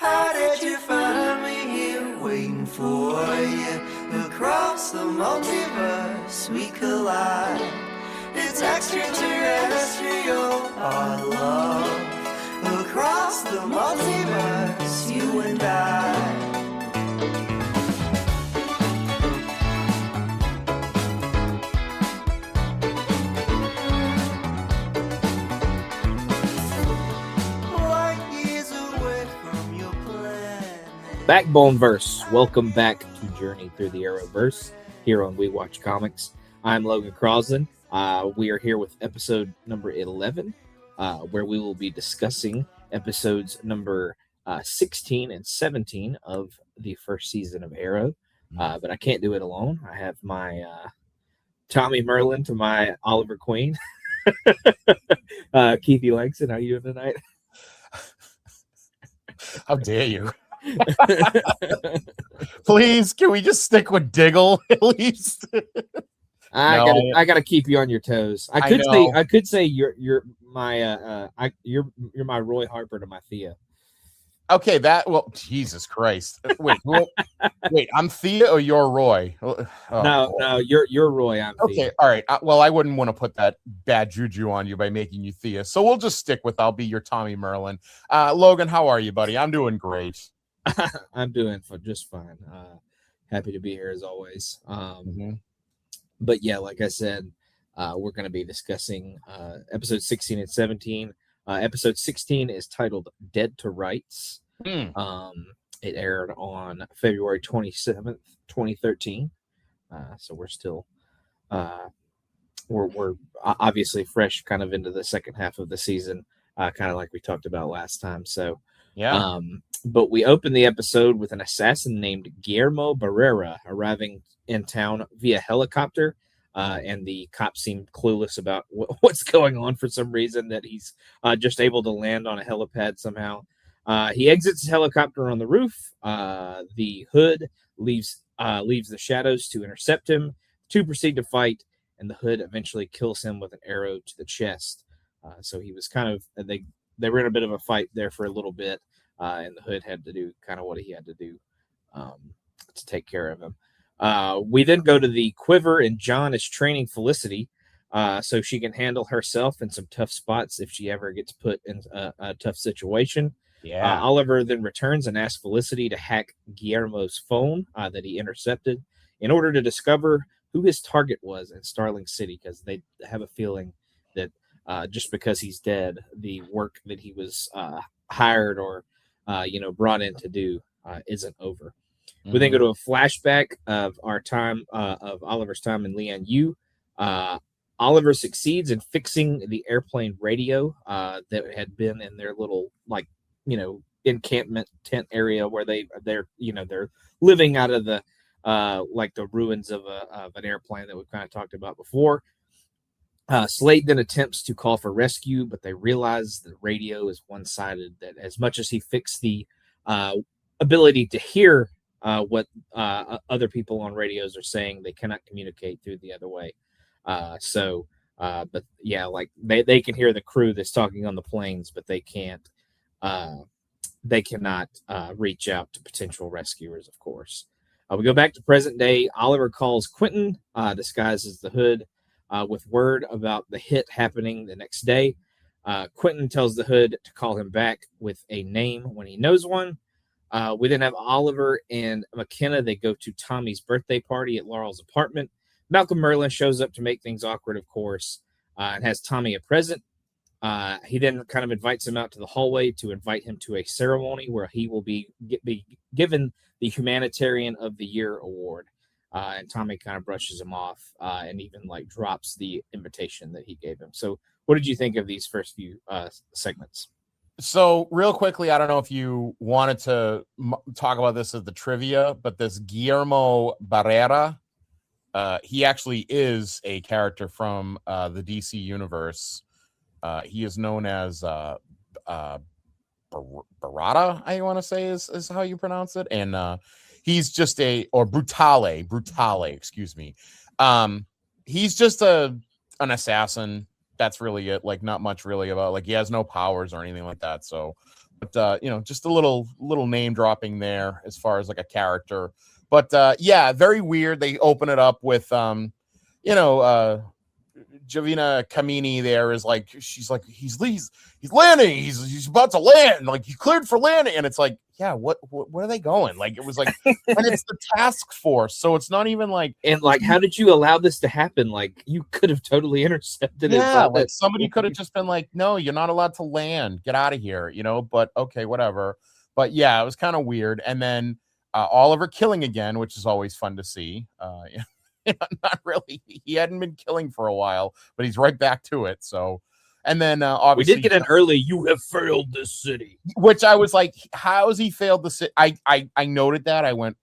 How did you find me here waiting for you? Across the multiverse we collide. It's extraterrestrial, our love. Across the multiverse, you and I. Backboneverse, welcome back to Journey Through the Arrowverse here on We Watch Comics. I'm Logan Crosland. We are here with episode number 11, where we will be discussing episodes number 16 and 17 of the first season of Arrow. But I can't do it alone. I have my Tommy Merlin to my Oliver Queen. Keithie Langston, how are you doing tonight? How dare you? Please, can we just stick with Diggle at least? I gotta keep you on your toes. I could say you're my Roy Harper to my Thea. Okay, Jesus Christ. Wait, I'm Thea or you're Roy? No, you're Roy. I'm okay. Thea. All right. Well, I wouldn't want to put that bad juju on you by making you Thea, so we'll just stick with I'll be your Tommy Merlin. Logan, how are you, buddy? I'm doing great. I'm doing just fine. Happy to be here as always. But yeah, like I said, we're going to be discussing episode 16 and 17. Episode 16 is titled Dead to Rights. It aired on February 27th, 2013. So we're still we're obviously fresh kind of into the second half of the season, kind of like we talked about last time. So yeah. But we open the episode with an assassin named Guillermo Barrera arriving in town via helicopter. And the cops seem clueless about what's going on for some reason, that he's just able to land on a helipad somehow. He exits his helicopter on the roof. The Hood leaves the shadows to intercept him. Two proceed to fight, and the Hood eventually kills him with an arrow to the chest. So he was kind of, they were in a bit of a fight there for a little bit, and the Hood had to do kind of what he had to do to take care of him. We then go to the Quiver, and John is training Felicity so she can handle herself in some tough spots if she ever gets put in a tough situation. Yeah. Oliver then returns and asks Felicity to hack Guillermo's phone that he intercepted in order to discover who his target was in Starling City, because they have a feeling that just because he's dead, the work that he was hired or brought in to do isn't over. We then go to a flashback of our time, of Oliver's time in Lian Yu. Oliver succeeds in fixing the airplane radio that had been in their little, encampment tent area where they're living out of the the ruins of an airplane that we've kind of talked about before. Slade then attempts to call for rescue, but they realize the radio is one-sided, that as much as he fixed the ability to hear what other people on radios are saying, they cannot communicate through the other way. But yeah, like they can hear the crew that's talking on the planes, but they cannot reach out to potential rescuers, of course. We go back to present day. Oliver calls Quentin, disguised as the Hood, with word about the hit happening the next day. Quentin tells the Hood to call him back with a name when he knows one. We then have Oliver and McKenna. They go to Tommy's birthday party at Laurel's apartment. Malcolm Merlin shows up to make things awkward, of course, and has Tommy a present. He then kind of invites him out to the hallway to invite him to a ceremony where he will be given the Humanitarian of the Year award. And Tommy kind of brushes him off and even drops the invitation that he gave him. So what did you think of these first few segments? So real quickly, I don't know if you wanted to talk about this as the trivia, but this Guillermo Barrera, he actually is a character from the DC universe. He is known as Barada, I want to say is how you pronounce it. And he's just Brutale, excuse me. He's just an assassin. That's really it. Not much really about, he has no powers or anything like that. So But just a little name dropping there as far as like a character. But yeah, very weird. They open it up with Javina Kamini there is like, she's like, he's landing, he's about to land, like he cleared for landing, and it's like, yeah, where are they going? Like it was like, and it's the task force, so it's not even like, and like, how did you allow this to happen? Like you could have totally intercepted it. Yeah, like somebody could have just been like, no, you're not allowed to land, get out of here, but okay, whatever. But yeah, it was kind of weird. And then Oliver killing again, which is always fun to see. Not really. He hadn't been killing for a while, but he's right back to it. So, and then obviously we did get an early "You have failed this city," which I was like, how has he failed the city? I noted that. I went,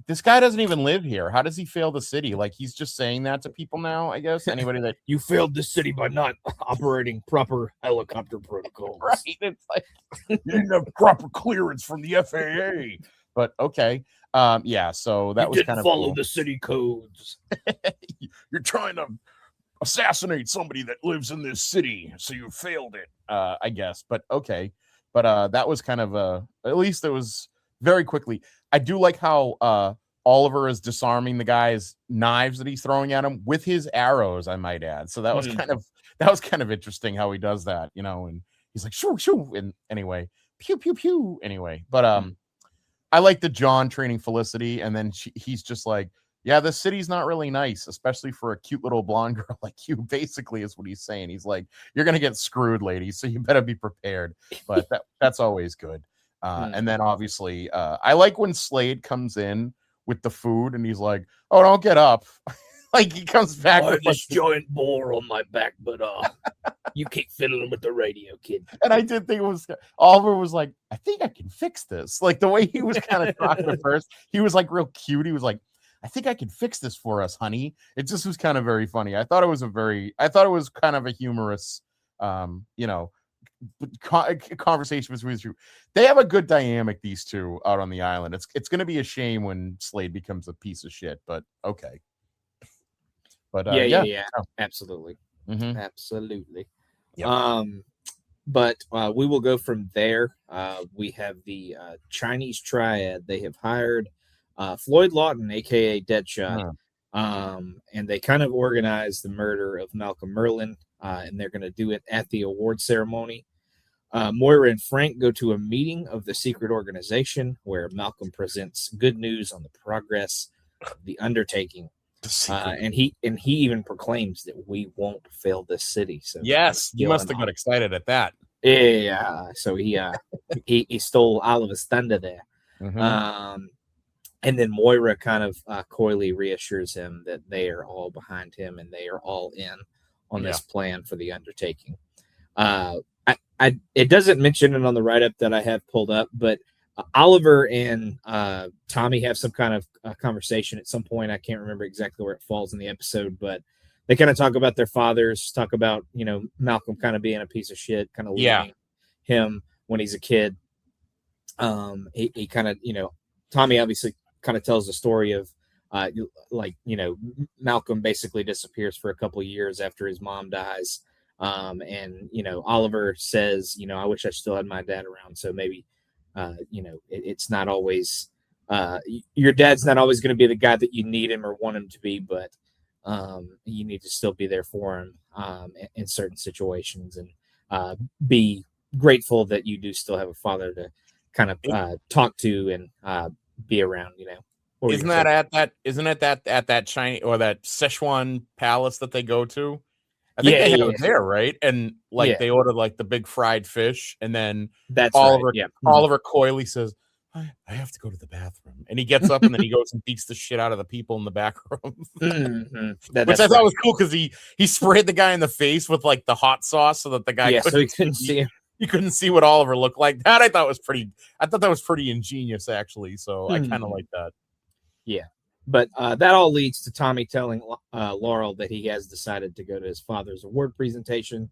this guy doesn't even live here. How does he fail the city? Like he's just saying that to people now, I guess. Anybody that you failed the city by not operating proper helicopter protocols. Right. It's like you didn't have proper clearance from the FAA. But okay. Yeah, so that was kind of follow cool. the city codes. You're trying to assassinate somebody that lives in this city, so you failed it, I guess. But okay. But that was kind of at least it was very quickly. I do like how Oliver is disarming the guy's knives that he's throwing at him with his arrows, I might add. So that was kind of interesting how he does that, and he's like shoo shoo, and anyway, pew pew pew. Anyway, but I like the John training Felicity, and then he's just like, yeah, the city's not really nice, especially for a cute little blonde girl like you, basically is what he's saying. He's like, you're going to get screwed, lady, so you better be prepared. But that's always good. And then obviously, I like when Slade comes in with the food, and he's like, oh, don't get up. Like he comes back with this giant boar on my back, but you keep fiddling with the radio, kid. And I did think it was Oliver was like, I think I can fix this. Like the way he was kind of talking at first, he was like real cute. He was like, I think I can fix this for us, honey. It just was kind of very funny. I thought it was kind of a humorous, conversation between you. They have a good dynamic, these two out on the island. It's going to be a shame when Slade becomes a piece of shit, but okay. But yeah, absolutely, absolutely. Yep. But we will go from there. We have the Chinese Triad. They have hired Floyd Lawton, aka Deadshot, and they kind of organized the murder of Malcolm Merlyn, and they're going to do it at the award ceremony. Moira and Frank go to a meeting of the secret organization where Malcolm presents good news on the progress of the undertaking. And he even proclaims that we won't fail this city. So yes, you must have got excited at that. Yeah, so he stole all of his thunder there. Mm-hmm. And then Moira kind of coyly reassures him that they are all behind him and they are all in on this plan for the undertaking. It doesn't mention it on the write-up that I have pulled up, but Oliver and Tommy have some kind of conversation at some point. I can't remember exactly where it falls in the episode, but they kind of talk about their fathers, talk about, Malcolm kind of being a piece of shit, kind of leaving him when he's a kid. He kind of, Tommy obviously kind of tells the story of Malcolm basically disappears for a couple of years after his mom dies. And Oliver says, I wish I still had my dad around. So maybe, it's not always, your dad's not always going to be the guy that you need him or want him to be, but you need to still be there for him in certain situations, and be grateful that you do still have a father to kind of talk to and be around, Isn't it at that China or that Szechuan palace that they go to? I think they have it there, right? And they ordered like the big fried fish, and then that's Oliver. Right. Yeah. Oliver coyly says, I have to go to the bathroom, and he gets up and then he goes and beats the shit out of the people in the back room, which I thought was cool because he sprayed the guy in the face with like the hot sauce so that the guy couldn't see him. You couldn't see what Oliver looked like. That I thought that was pretty ingenious, actually. So I kind of like that. Yeah. But that all leads to Tommy telling Laurel that he has decided to go to his father's award presentation.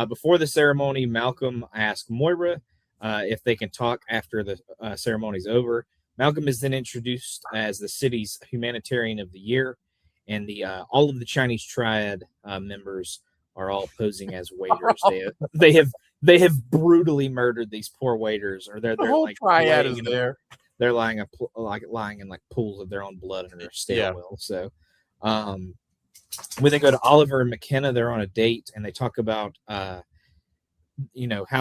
Before the ceremony, Malcolm asked Moira if they can talk after the ceremony's over. Malcolm is then introduced as the city's humanitarian of the year, and all of the Chinese Triad members are all posing as waiters. They have they have brutally murdered these poor waiters, or they're The whole like triad is laying there. they're lying in like pools of their own blood under a stairwell. So when they go to Oliver and McKenna, they're on a date and they talk about how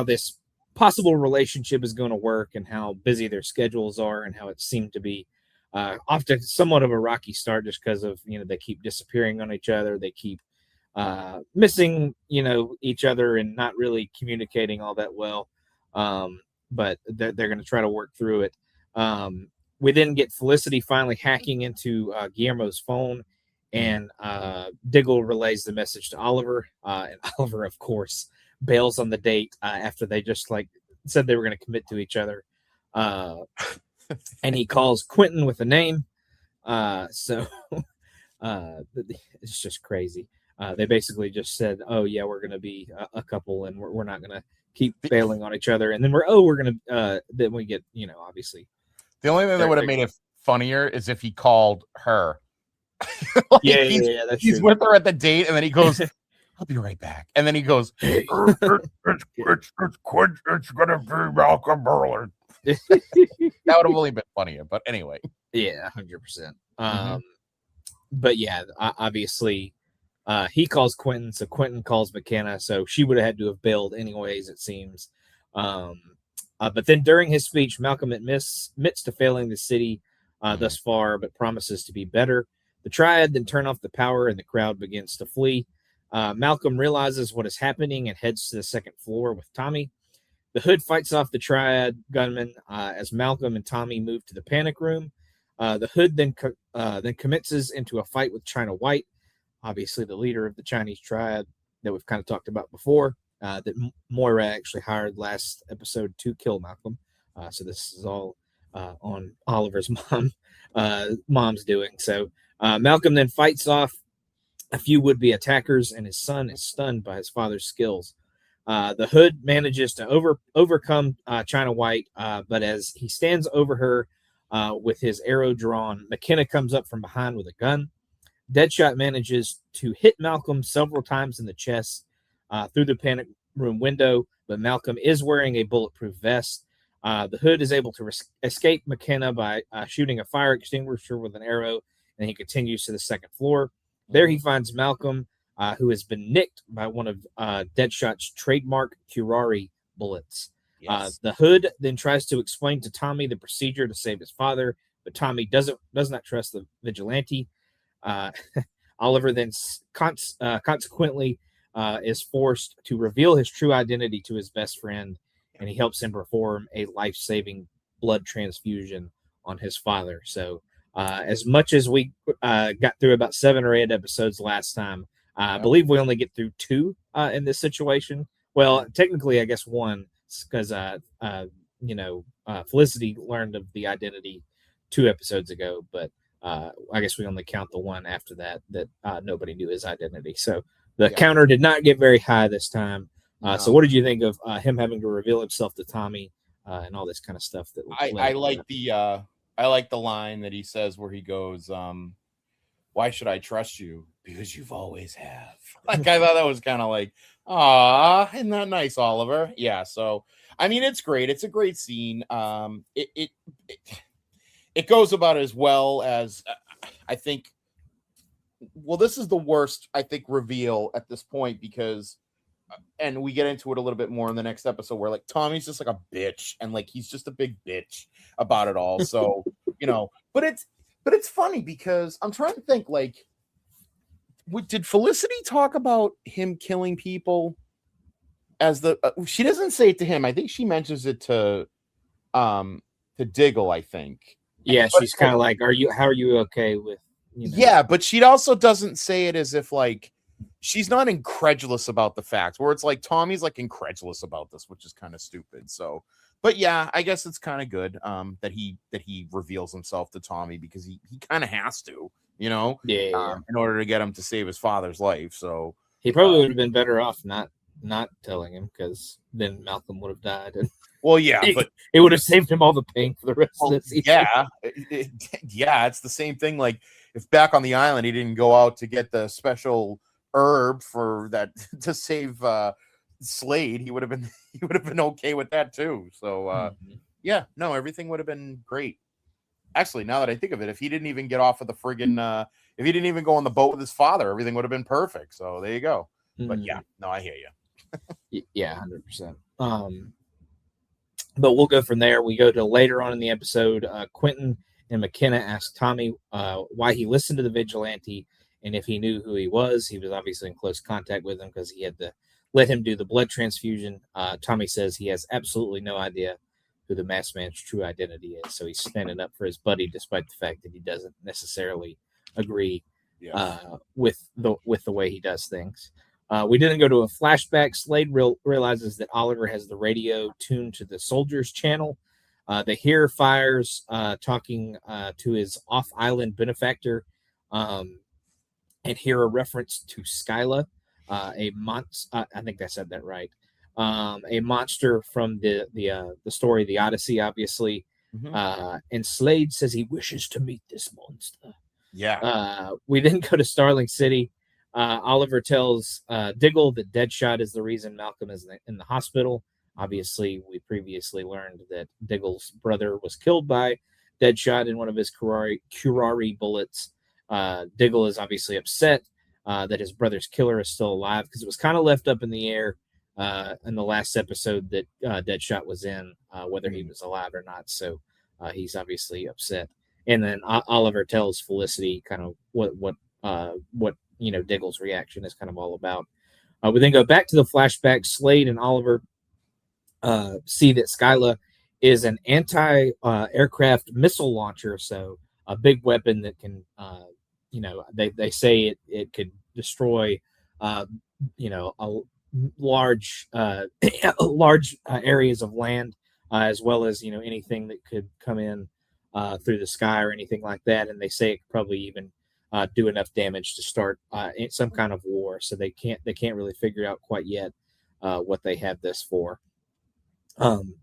this possible relationship is going to work and how busy their schedules are and how it seemed to be often somewhat of a rocky start just because of they keep disappearing on each other, they keep missing each other and not really communicating all that well, but they're going to try to work through it. We then get Felicity finally hacking into Guillermo's phone, and Diggle relays the message to Oliver, and Oliver of course bails on the date after they just said they were going to commit to each other, and he calls Quentin with a name, so it's just crazy. They basically just said, oh yeah, we're going to be a couple and we're not going to keep bailing on each other, and then we're going to then we get obviously the only thing that would have made it funnier is if he called her. Yeah, that's he's true. with her at the date, and then he goes, I'll be right back. And then he goes, it's gonna be Malcolm Merlin. That would have only been funnier, but anyway. Yeah, 100%. But yeah, obviously he calls Quentin, so Quentin calls McKenna, so she would have had to have bailed anyways, it seems. But then during his speech, Malcolm admits to failing the city thus far, but promises to be better. The Triad then turn off the power and the crowd begins to flee. Malcolm realizes what is happening and heads to the second floor with Tommy. The Hood fights off the Triad gunmen as Malcolm and Tommy move to the panic room. The Hood then commences into a fight with China White, obviously the leader of the Chinese Triad that we've kind of talked about before, that Moira actually hired last episode to kill Malcolm. So this is all on Oliver's mom's doing. So Malcolm then fights off a few would-be attackers, and his son is stunned by his father's skills. The Hood manages to overcome China White, but as he stands over her with his arrow drawn, McKenna comes up from behind with a gun. Deadshot manages to hit Malcolm several times in the chest through the panic room window, but Malcolm is wearing a bulletproof vest. The Hood is able to escape McKenna by shooting a fire extinguisher with an arrow, and he continues to the second floor. There he finds Malcolm, who has been nicked by one of Deadshot's trademark Curari bullets. Yes. The Hood then tries to explain to Tommy the procedure to save his father, but Tommy does not trust the vigilante. Oliver then consequently is forced to reveal his true identity to his best friend, and he helps him perform a life-saving blood transfusion on his father. So as much as we got through about 7 or 8 episodes last time, I believe we only get through 2 in this situation. Well, technically, I guess 1, because Felicity learned of the identity 2 episodes ago, but I guess we only count the one after that nobody knew his identity. So the counter did not get very high this time. So what did you think of him having to reveal himself to Tommy and all this kind of stuff? I like the line that he says where he goes, why should I trust you? Because you've always have. Like, I thought that was kind of like, ah, isn't that nice, Oliver? Yeah. So, I mean, it's great. It's a great scene. It goes about as well as I think. Well, this is the worst, I think, reveal at this point because, and we get into it a little bit more in the next episode where like Tommy's just like a bitch and like he's just a big bitch about it all. So, but it's funny because I'm trying to think like, did Felicity talk about him killing people as she doesn't say it to him. I think she mentions it to Diggle, I think. Yeah, she's kind of like, how are you okay with, Yeah, but she also doesn't say it as if like she's not incredulous about the facts, where it's like Tommy's like incredulous about this, which is kind of stupid. So, but yeah, I guess it's kind of good that he reveals himself to Tommy because he kind of has to, in order to get him to save his father's life. So he probably would have been better off not telling him, because then Malcolm would have died. And well, yeah, but it would have saved him all the pain for the rest of the season. Yeah, it's the same thing. Like if back on the island he didn't go out to get the special herb for that to save Slade, he would have been he would have been okay with that too. So Mhm. yeah, no, everything would have been great. Actually, now that I think of it, if he didn't even get off of the friggin' if he didn't even go on the boat with his father, everything would have been perfect. So there you go. But yeah, no, I hear you. Yeah, 100%. But we'll go from there. We go to later on in the episode. Quentin and McKenna ask Tommy why he listened to the vigilante and if he knew who he was. He was obviously in close contact with him because he had to let him do the blood transfusion. Tommy says he has absolutely no idea who the masked man's true identity is. So he's standing up for his buddy, despite the fact that he doesn't necessarily agree with the way he does things. We didn't go to a flashback. Slade realizes that Oliver has the radio tuned to the soldiers channel. They hear Fires talking to his off-island benefactor and hear a reference to Skyla, I think I said that right. A monster from the story, The Odyssey, obviously. And Slade says he wishes to meet this monster. Yeah. We didn't go to Starling City. Oliver tells Diggle that Deadshot is the reason Malcolm is in the hospital. Obviously, we previously learned that Diggle's brother was killed by Deadshot in one of his curare bullets. Diggle is obviously upset that his brother's killer is still alive because it was kind of left up in the air in the last episode that Deadshot was in, whether he was alive or not. So he's obviously upset. And then Oliver tells Felicity kind of what Diggle's reaction is kind of all about. We then go back to the flashback. Slade and Oliver see that Skyla is an anti-aircraft missile launcher, so a big weapon that can, they say it could destroy, large areas of land, as well as anything that could come in through the sky or anything like that. And they say it could probably even do enough damage to start some kind of war. So they can't really figure out quite yet what they have this for.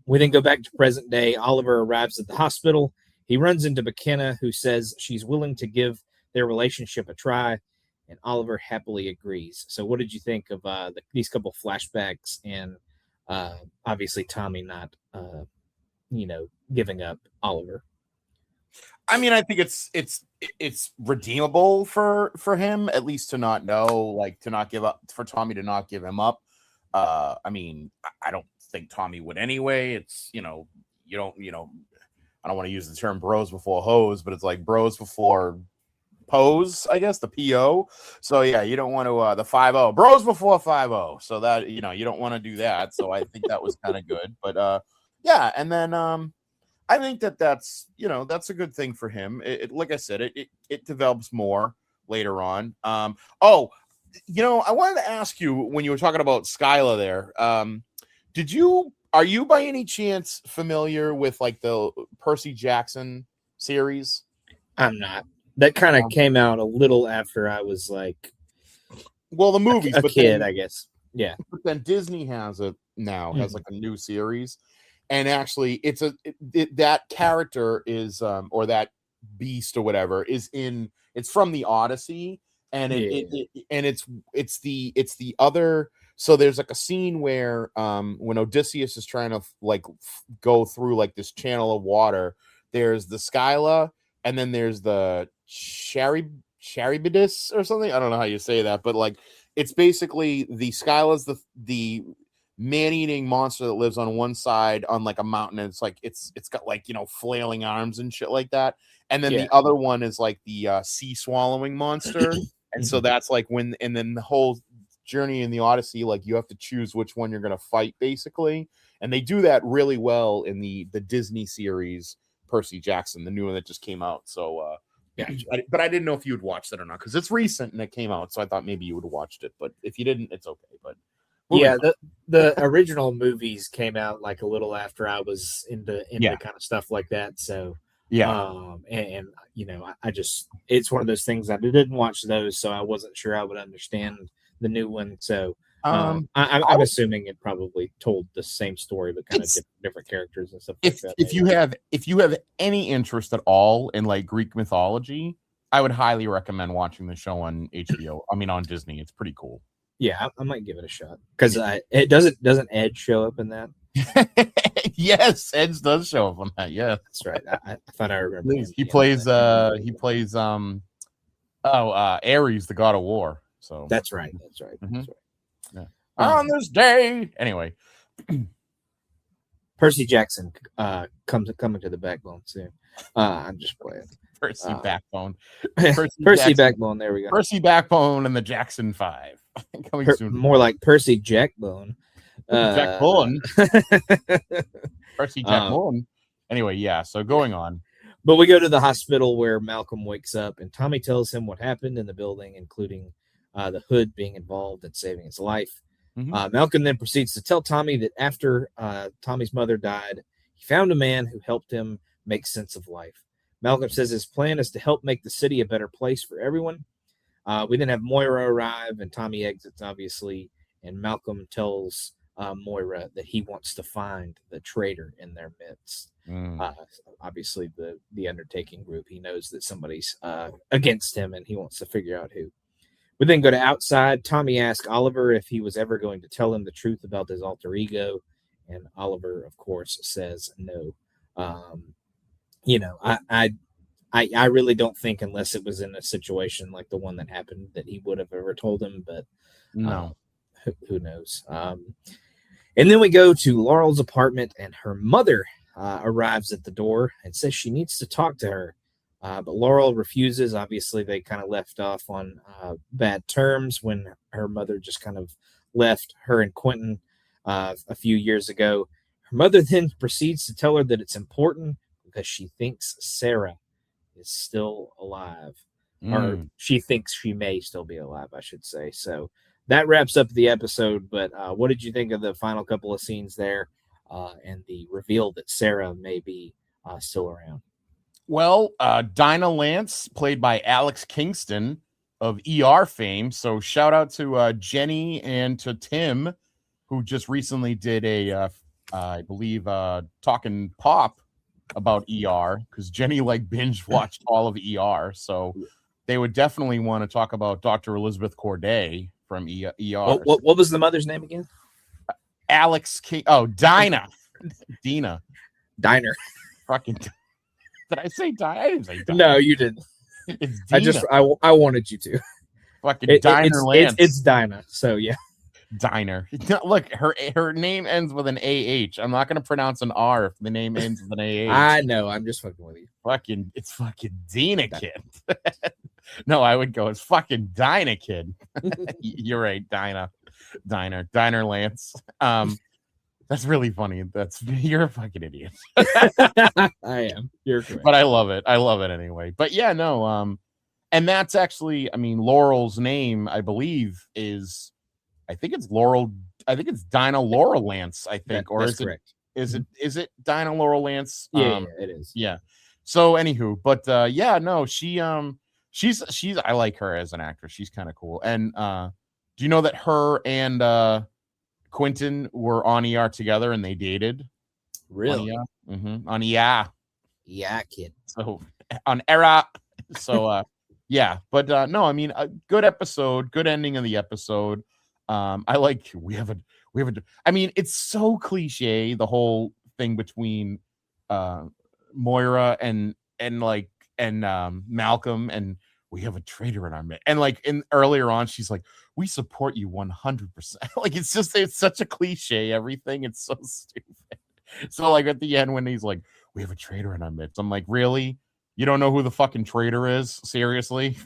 We then go back to present day. Oliver arrives at the hospital. He runs into McKenna, who says she's willing to give their relationship a try, and Oliver happily agrees. So what did you think of these couple flashbacks and obviously Tommy not giving up Oliver? I mean, I think it's redeemable for him, at least to not know, like to not give up, for Tommy to not give him up. I mean, I don't think Tommy would anyway. It's, you don't, I don't want to use the term bros before hoes, but it's like bros before pose, I guess, the PO. So yeah, you don't want to the 5-0 bros before 5-0. So that, you don't want to do that. So I think that was kind of good. But yeah, and then I think that's a good thing for him. It like I said, it develops more later on. I wanted to ask you, when you were talking about Skyla there, are you by any chance familiar with like the Percy Jackson series? I'm not. That kind of came out a little after I was like, well, the movies, a kid, I guess. Yeah. But then Disney has it now, has like a new series. And actually, that character is, or that beast or whatever it's from the Odyssey, and it's the other. So there's like a scene where when Odysseus is trying to like go through like this channel of water, there's the Skyla, and then there's the Charybdis or something. I don't know how you say that, but like it's basically the Skyla's the man-eating monster that lives on one side on like a mountain, and it's like it's got like flailing arms and shit like that, and then the other one is like the sea swallowing monster. And so that's like and then the whole journey in the Odyssey, like you have to choose which one you're going to fight basically, and they do that really well in the Disney series Percy Jackson, the new one that just came out. So but I didn't know if you would watch that or not, because it's recent and it came out, so I thought maybe you would have watched it, but if you didn't, it's okay. But yeah, the original movies came out like a little after I was into kind of stuff like that. So I just, it's one of those things, I didn't watch those, so I wasn't sure I would understand the new one. So I'm assuming it probably told the same story, but kind of different characters and stuff like that. If you have any interest at all in like Greek mythology, I would highly recommend watching the show on HBO. I mean, on Disney. It's pretty cool. Yeah, I might give it a shot because it doesn't Ed show up in that? Yes, Edge does show up on that. Yeah, That's right. I thought I remember him. he plays Ares, the god of war. So That's right. That's right. Mhm. That's right. Yeah. On this day, anyway. Percy Jackson coming to the Backbone soon. I'm just playing. Percy Backbone. Percy Backbone. There we go. Percy Backbone and the Jackson 5 coming soon. More like Percy Jackbone. Jackbone. Percy Jackbone. Anyway, yeah. So going on. But we go to the hospital where Malcolm wakes up, and Tommy tells him what happened in the building, including the Hood being involved in saving his life. Mhm. Malcolm then proceeds to tell Tommy that after Tommy's mother died, he found a man who helped him make sense of life. Malcolm says his plan is to help make the city a better place for everyone. We then have Moira arrive, and Tommy exits, obviously, and Malcolm tells Moira that he wants to find the traitor in their midst. Obviously, the undertaking group, he knows that somebody's against him, and he wants to figure out who. We then go to outside. Tommy asks Oliver if he was ever going to tell him the truth about his alter ego, and Oliver, of course, says no. I really don't think, unless it was in a situation like the one that happened, that he would have ever told him. But No, who knows? And then we go to Laurel's apartment, and her mother arrives at the door and says she needs to talk to her. But Laurel refuses. Obviously, they kind of left off on bad terms when her mother just kind of left her and Quentin a few years ago. Her mother then proceeds to tell her that it's important because she thinks Sarah is still alive. Or she thinks she may still be alive, I should say. So that wraps up the episode. But what did you think of the final couple of scenes there and the reveal that Sarah may be still around? Well, Dinah Lance, played by Alex Kingston of ER fame. So shout out to Jenny and to Tim, who just recently did I believe, Talking Pop about ER, because Jenny binge watched all of ER. So they would definitely want to talk about Dr. Elizabeth Corday from ER. What was the mother's name again? Alex King. Oh, Dinah. Dina. Diner. Fucking. Did I say Dinah? I didn't say Dinah. No, you didn't. It's Dina. I wanted you to. Fucking Diner Lance. It's Dinah. So yeah. Diner. Look, her name ends with an AH. I'm not gonna pronounce an R if the name ends with an AH. I know. I'm just fucking with you. It's fucking Dina Kid. No, I would go. It's fucking Dinah Kid. You're right, Dinah. Diner Lance. That's really funny. You're a fucking idiot. I am. You're correct. But I love it. I love it anyway. But yeah, no. And that's actually, I mean, Laurel's name, I believe, is. I think it's Laurel. I think it's Dinah Laurel Lance. I think, or is correct. Is it Dinah Laurel Lance? Yeah, it is. Yeah. So, anywho, but yeah, no, she's. I like her as an actress. She's kind of cool. And do you know that her and Quentin were on ER together and they dated? Really? On ER? Mm-hmm. On ER. Yeah, kid. So on ERA. So yeah, but no, I mean, a good episode, good ending of the episode. I like we have a I mean, it's so cliche, the whole thing between Moira and Malcolm, and we have a traitor in our midst. And earlier on, she's like, we support you 100%. It's such a cliche, everything. It's so stupid. So at the end when he's like, we have a traitor in our midst, I'm like, really? You don't know who the fucking traitor is? Seriously?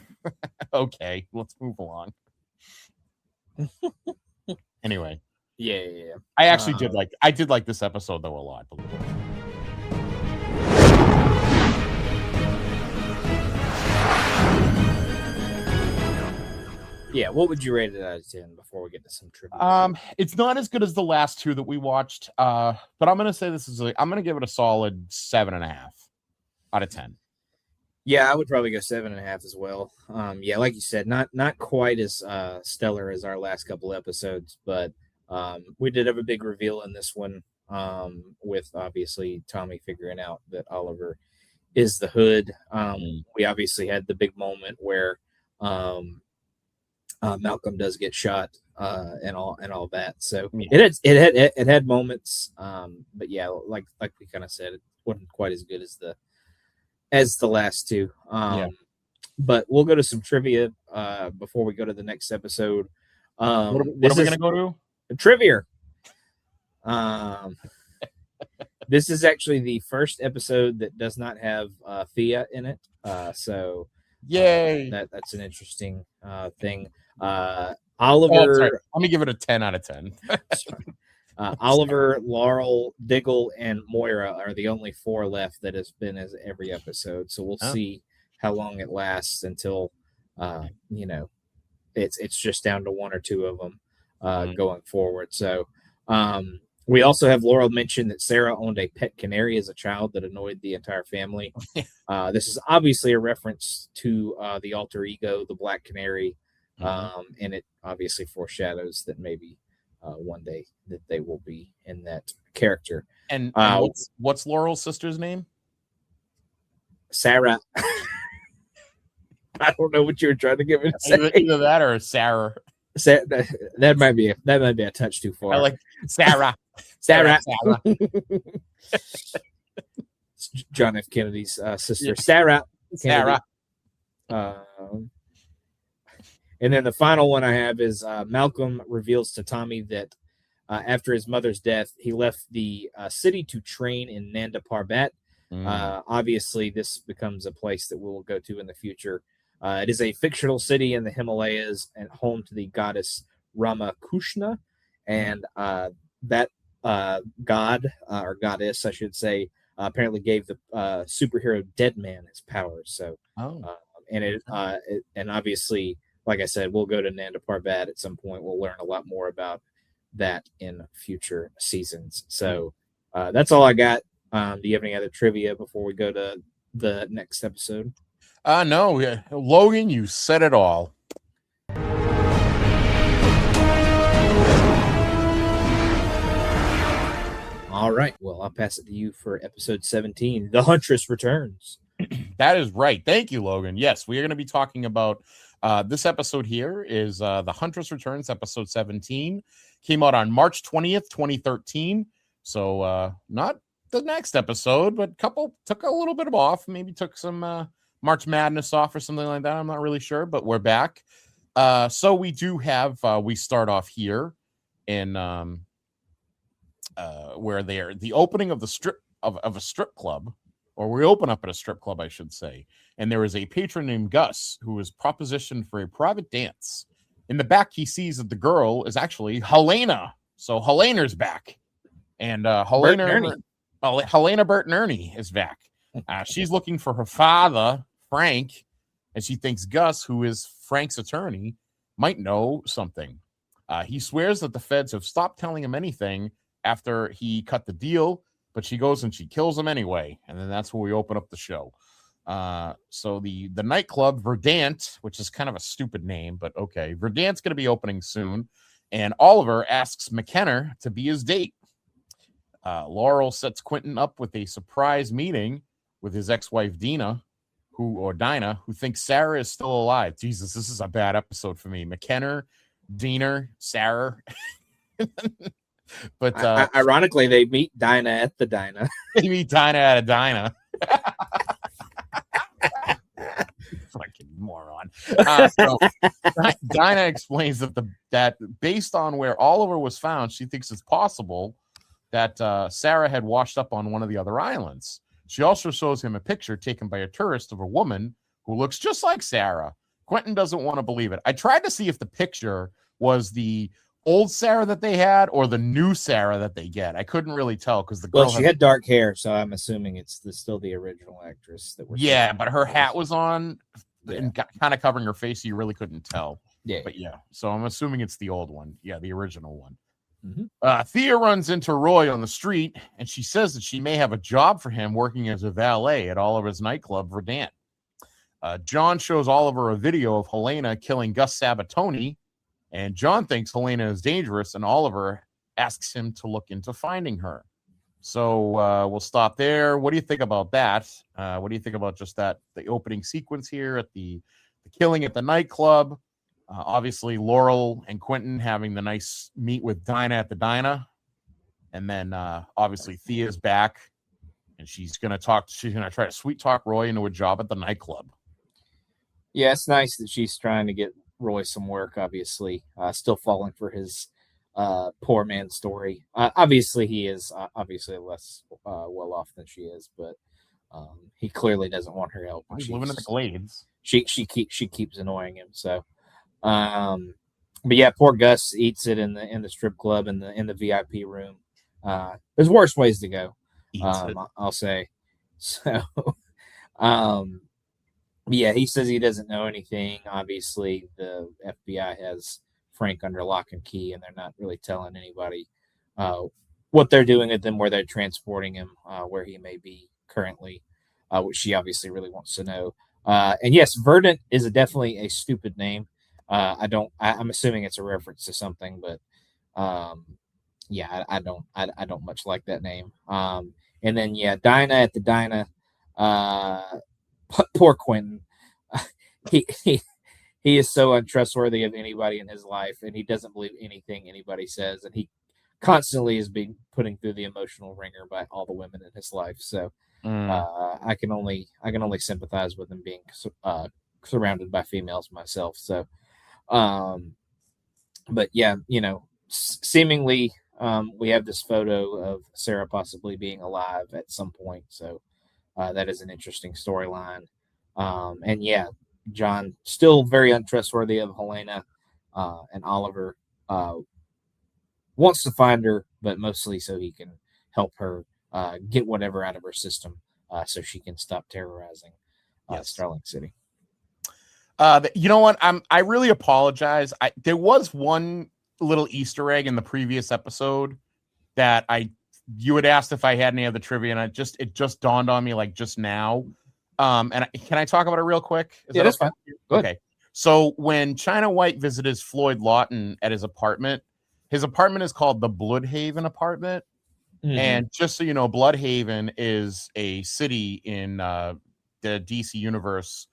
Okay, let's move along. Anyway. Yeah. I actually did like this episode though a lot. Yeah, what would you rate it out of 10 before we get to some trivia? It's not as good as the last two that we watched, but I'm gonna say I'm gonna give it a solid 7.5 out of 10. Yeah, I would probably go 7.5 as well. Yeah, like you said, not quite as stellar as our last couple episodes, but we did have a big reveal in this one, with obviously Tommy figuring out that Oliver is the Hood. We obviously had the big moment where Malcolm does get shot and all that. So Yeah. it had moments, but yeah, like we kind of said, it wasn't quite as good as the last two. Yeah. But we'll go to some trivia before we go to the next episode. What are we This going is to go to? trivia. This is actually the first episode that does not have Thea in it. So Yay. That's an interesting thing. Oh, Oliver, let me give it a 10 out of 10. Oliver, Laurel, Diggle, and Moira are the only four left that has been as every episode. So we'll see how long it lasts until it's just down to one or two of them going forward. So we also have Laurel mention that Sarah owned a pet canary as a child that annoyed the entire family. This is obviously a reference to the alter ego, the Black Canary, and it obviously foreshadows that maybe one day that they will be in that character. And what's Laurel's sister's name? Sarah. I don't know what you were trying to give it. Either that or Sarah. That might be a touch too far. I like Sarah. Sarah. John F. Kennedy's sister, Sarah. Sarah. And then the final one I have is Malcolm reveals to Tommy that after his mother's death, he left the city to train in Nanda Parbat. Obviously, this becomes a place that we will go to in the future. It is a fictional city in the Himalayas and home to the goddess Ramakushna. And that god, or goddess, I should say, apparently gave the superhero Deadman his powers. So, and obviously, like I said, we'll go to Nanda Parbat at some point. We'll learn a lot more about that in future seasons. So that's all I got. Do you have any other trivia before we go to the next episode? No, Logan, you said it all. All right. Well, I'll pass it to you for episode 17, The Huntress Returns. That is right. Thank you, Logan. Yes, we are going to be talking about this episode here is The Huntress Returns, episode 17. Came out on March 20th, 2013. So not the next episode, but took a little bit of off. Maybe took some March Madness off or something like that. I'm not really sure, but we're back. So we do have, we start off here in where they're the opening of the strip of a strip club, or we open up at a strip club, I should say. And there is a patron named Gus who is propositioned for a private dance. In the back, he sees that the girl is actually Helena. So Helena's back. And Helena Bert and Ernie is back. She's looking for her father, Frank, and she thinks Gus, who is Frank's attorney, might know something. He swears that the feds have stopped telling him anything after he cut the deal, but she goes and she kills him anyway. And then that's where we open up the show. So the nightclub Verdant, which is kind of a stupid name, but okay, Verdant's going to be opening soon. And Oliver asks McKenna to be his date. Laurel sets Quentin up with a surprise meeting with his ex-wife Dinah, who thinks Sarah is still alive. Jesus, this is a bad episode for me. McKenna, Dinah, Sarah. But ironically, they meet Dinah at the Dinah. They meet Dinah at a Dinah. Fucking moron. So Dinah explains that based on where Oliver was found, she thinks it's possible that Sarah had washed up on one of the other islands. She also shows him a picture taken by a tourist of a woman who looks just like Sarah. Quentin doesn't want to believe it. I tried to see if the picture was the old Sarah that they had or the new Sarah that they get. I couldn't really tell because the girl she had dark hair, so I'm assuming it's still the original actress that we're but her hat was on and kind of covering her face, so you really couldn't tell. So I'm assuming it's the old one. Yeah, the original one. Mm-hmm. Thea runs into Roy on the street, and she says that she may have a job for him working as a valet at Oliver's nightclub, Verdant. John shows Oliver a video of Helena killing Gus Sabatoni, and John thinks Helena is dangerous, and Oliver asks him to look into finding her. So we'll stop there. What do you think about that? What do you think about just that, the opening sequence here at the killing at the nightclub? Obviously, Laurel and Quentin having the nice meet with Dinah at the diner. And then obviously Thea's back, and she's going to try to sweet talk Roy into a job at the nightclub. Yeah, it's nice that she's trying to get Roy some work, obviously. Still falling for his poor man story. Obviously, he is obviously less well off than she is, but he clearly doesn't want her help. He's living in the Glades. She keeps annoying him. So, but yeah, poor Gus eats it in the strip club in the VIP room. There's worse ways to go. I'll say. So, yeah, he says he doesn't know anything. Obviously, the FBI has Frank under lock and key, and they're not really telling anybody what they're doing with him, where they're transporting him, where he may be currently, which she obviously really wants to know. And yes, Verdant is definitely a stupid name. I'm assuming it's a reference to something, but yeah, I don't much like that name. And then yeah, Dinah at the diner. Poor Quentin. He is so untrustworthy of anybody in his life, and he doesn't believe anything anybody says, and he constantly is being putting through the emotional ringer by all the women in his life. So I can only sympathize with him being surrounded by females myself. So, but yeah, seemingly we have this photo of Sarah possibly being alive at some point. So that is an interesting storyline. And yeah, John still very untrustworthy of Helena, and Oliver wants to find her, but mostly so he can help her get whatever out of her system, so she can stop terrorizing Starling City. You know what? I really apologize. There was one little Easter egg in the previous episode that you had asked if I had any of the trivia, and it just dawned on me like just now. And can I talk about it real quick? That's fine. Okay. So when China White visited Floyd Lawton at his apartment is called the Bloodhaven apartment. Mm-hmm. And just so you know, Bloodhaven is a city in the DC universe.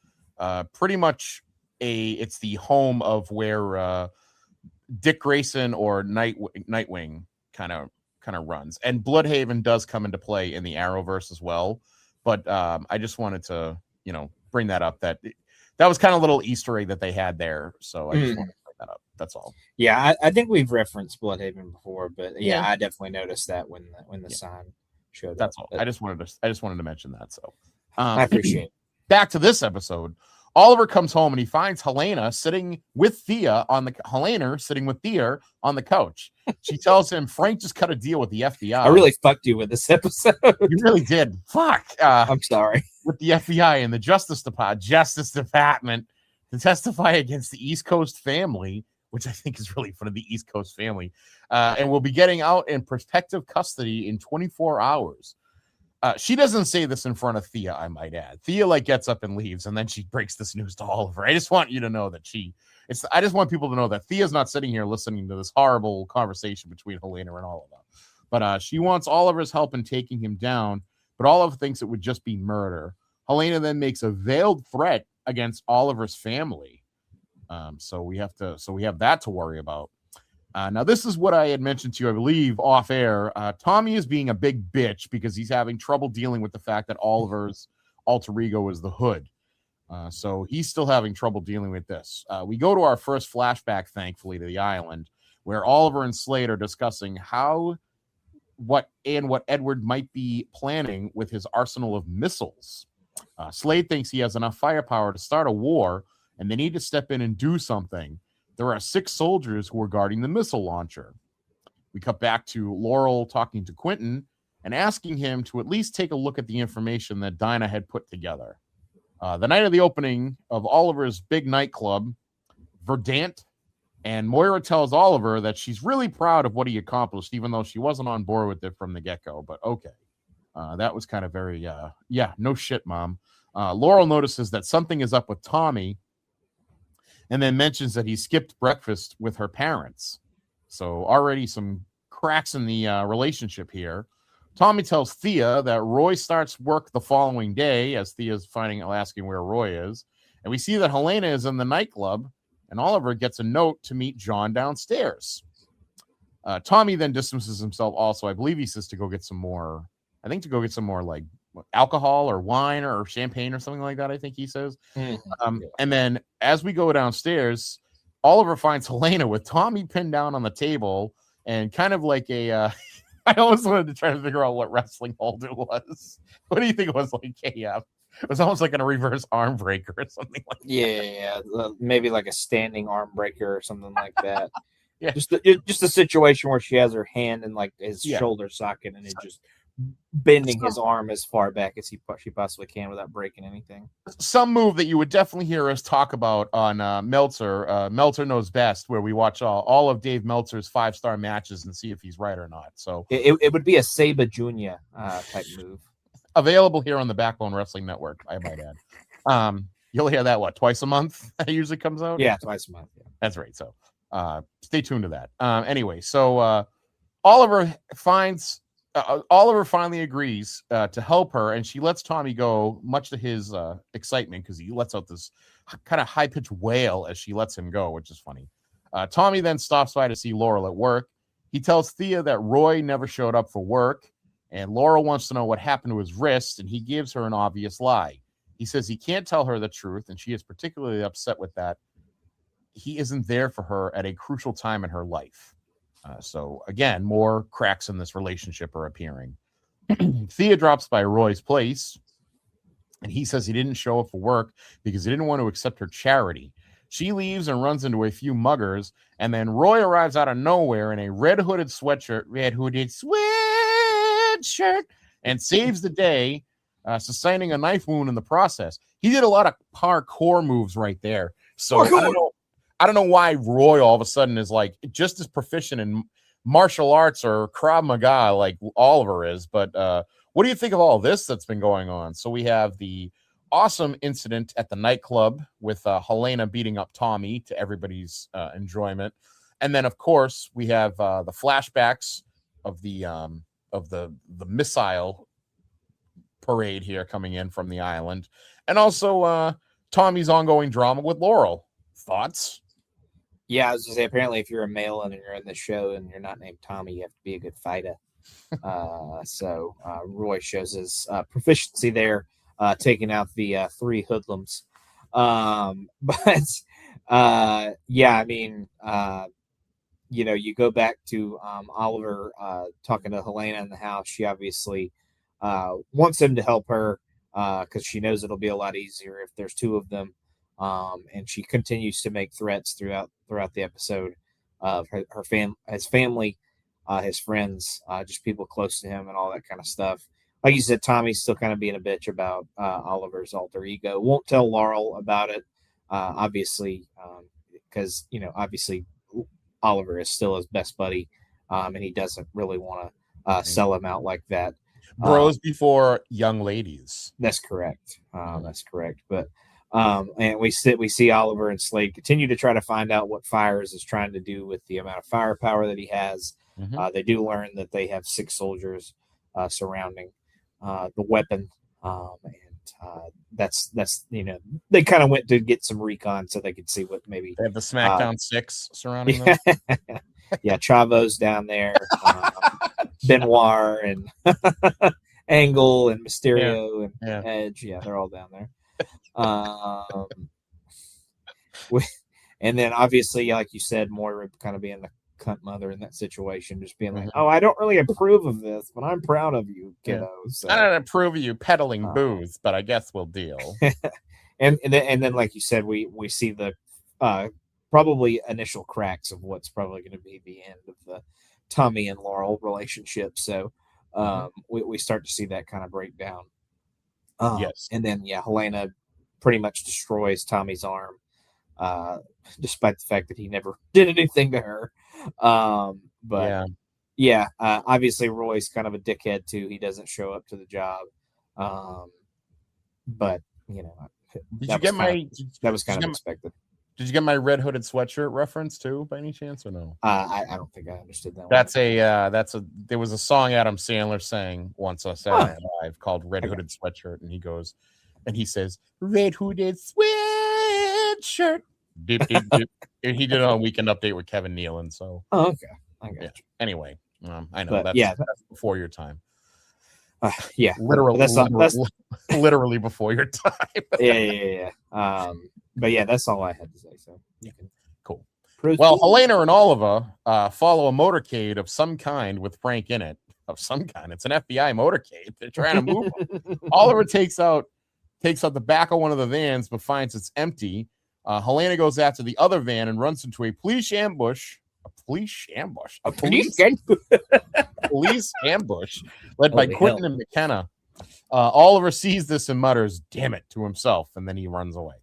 Pretty much it's the home of where Dick Grayson or Nightwing kind of runs. And Bloodhaven does come into play in the Arrowverse as well. But I just wanted to, bring that up. That was kind of a little Easter egg that they had there. So I just wanted to bring that up. That's all. Yeah, I think we've referenced Bloodhaven before, but yeah, I definitely noticed that when the sign showed That's up. all. I just wanted to mention that. So I appreciate it. Back to this episode. Oliver comes home and he finds Helena sitting with Thea on the couch. She tells him Frank just cut a deal with the FBI. I really fucked you with this episode. You really did. Fuck. I'm sorry. With the FBI and the Justice Department to testify against the East Coast family, which I think is really funny, the East Coast family, and will be getting out in protective custody in 24 hours. She doesn't say this in front of Thea, I might add. Thea gets up and leaves, and then she breaks this news to Oliver. I just want you to know that I just want people to know that Thea's not sitting here listening to this horrible conversation between Helena and Oliver. But she wants Oliver's help in taking him down, but Oliver thinks it would just be murder. Helena then makes a veiled threat against Oliver's family. So we have that to worry about. Now, this is what I had mentioned to you, I believe, off air. Tommy is being a big bitch because he's having trouble dealing with the fact that Oliver's alter ego is the Hood. So he's still having trouble dealing with this. We go to our first flashback, thankfully, to the island, where Oliver and Slade are discussing what Edward might be planning with his arsenal of missiles. Slade thinks he has enough firepower to start a war, and they need to step in and do something. There are 6 soldiers who are guarding the missile launcher. We cut back to Laurel talking to Quentin and asking him to at least take a look at the information that Dinah had put together. The night of the opening of Oliver's big nightclub, Verdant, and Moira tells Oliver that she's really proud of what he accomplished, even though she wasn't on board with it from the get-go. But okay. That was kind of very, no shit, Mom. Laurel notices that something is up with Tommy, and then mentions that he skipped breakfast with her parents. So already some cracks in the relationship here. Tommy tells Thea that Roy starts work the following day, as Thea's asking where Roy is. And we see that Helena is in the nightclub, and Oliver gets a note to meet John downstairs. Tommy then distances himself also. I believe he says to go get some more, like alcohol or wine or champagne or something like that, I think he says. And then as we go downstairs, Oliver finds Helena with Tommy pinned down on the table and kind of like a I always wanted to try to figure out what wrestling hold it was. What do you think it was like? It was almost like a reverse arm breaker or something like that. Maybe like a standing arm breaker or something like that. Yeah, just a situation where she has her hand in like his shoulder socket and it just bending his arm as far back as she possibly can without breaking anything. Some move that you would definitely hear us talk about on Meltzer. Meltzer Knows Best, where we watch all of Dave Meltzer's 5-star matches and see if he's right or not. So it would be a Saba Jr. Type move. Available here on the Backbone Wrestling Network, I might add. You'll hear that what, twice a month? It usually comes out. Yeah, twice a month. Yeah. That's right. So stay tuned to that. Anyway, so Oliver finally agrees to help her, and she lets Tommy go, much to his excitement, because he lets out this kind of high-pitched wail as she lets him go, which is funny. Tommy then stops by to see Laurel at work. He tells Thea that Roy never showed up for work, and Laurel wants to know what happened to his wrist, and he gives her an obvious lie. He says he can't tell her the truth, and she is particularly upset with that. He isn't there for her at a crucial time in her life. So again, more cracks in this relationship are appearing. Thea drops by Roy's place, and he says he didn't show up for work because he didn't want to accept her charity. She leaves and runs into a few muggers, and then Roy arrives out of nowhere in a red hooded sweatshirt, and saves the day, sustaining a knife wound in the process. He did a lot of parkour moves right there. So I don't know why Roy all of a sudden is like just as proficient in martial arts or Krav Maga like Oliver is. But what do you think of all this that's been going on? So we have the awesome incident at the nightclub with Helena beating up Tommy to everybody's enjoyment. And then, of course, we have the flashbacks of the missile parade here coming in from the island. And also Tommy's ongoing drama with Laurel. Thoughts? Yeah, I was going to say, apparently if you're a male and you're in the show and you're not named Tommy, you have to be a good fighter. So Roy shows his proficiency there, taking out the 3 hoodlums. Yeah, I mean, you go back to Oliver talking to Helena in the house. She obviously wants him to help her because she knows it'll be a lot easier if there's 2 of them. And she continues to make threats throughout the episode of his family, his friends, just people close to him and all that kind of stuff. Like you said, Tommy's still kind of being a bitch about Oliver's alter ego. Won't tell Laurel about it, obviously, because, obviously Oliver is still his best buddy, and he doesn't really want to sell him out like that. Bros before young ladies. That's correct. That's correct. But and we see Oliver and Slade continue to try to find out what Fires is trying to do with the amount of firepower that he has. They do learn that they have 6 soldiers surrounding the weapon, and that's they kind of went to get some recon so they could see what maybe they have the SmackDown 6 surrounding them. Yeah, Chavo's down there, Benoit and Angle and Mysterio and Edge. Yeah, they're all down there. And then obviously, like you said, Moira kind of being the cunt mother in that situation, just being like, "Oh, I don't really approve of this, but I'm proud of you, kiddo." So, I don't approve of you peddling booze, but I guess we'll deal. and then, like you said, we see the probably initial cracks of what's probably going to be the end of the Tommy and Laurel relationship. So we start to see that kind of break down. Yes, and then Helena pretty much destroys Tommy's arm, despite the fact that he never did anything to her. Obviously Roy's kind of a dickhead too. He doesn't show up to the job. But that was kind of expected. Did you get my red hooded sweatshirt reference too, by any chance, or no? I don't think I understood that. There was a song Adam Sandler sang once on Saturday Night Live called Red Hooded Sweatshirt, and he says, "Red hooded sweatshirt." Dip, dip, dip. He did it on Weekend Update with Kevin Nealon. So, Oh, okay. I got yeah. you. Anyway, I know But, that's before your time. Yeah. Literally, That's literally before your time. yeah. But yeah, that's all I had to say. So you can Cool. proceed. Well, Helena and Oliver follow a motorcade of some kind with Frank in it. Of some kind. It's an FBI motorcade. They're trying to move him. Oliver takes out the back of one of the vans, but finds it's empty. Helena goes after the other van and runs into a police ambush. Police ambush led by Holy Quentin hell. and McKenna. Oliver sees this and mutters, "Damn it," to himself, and then he runs away.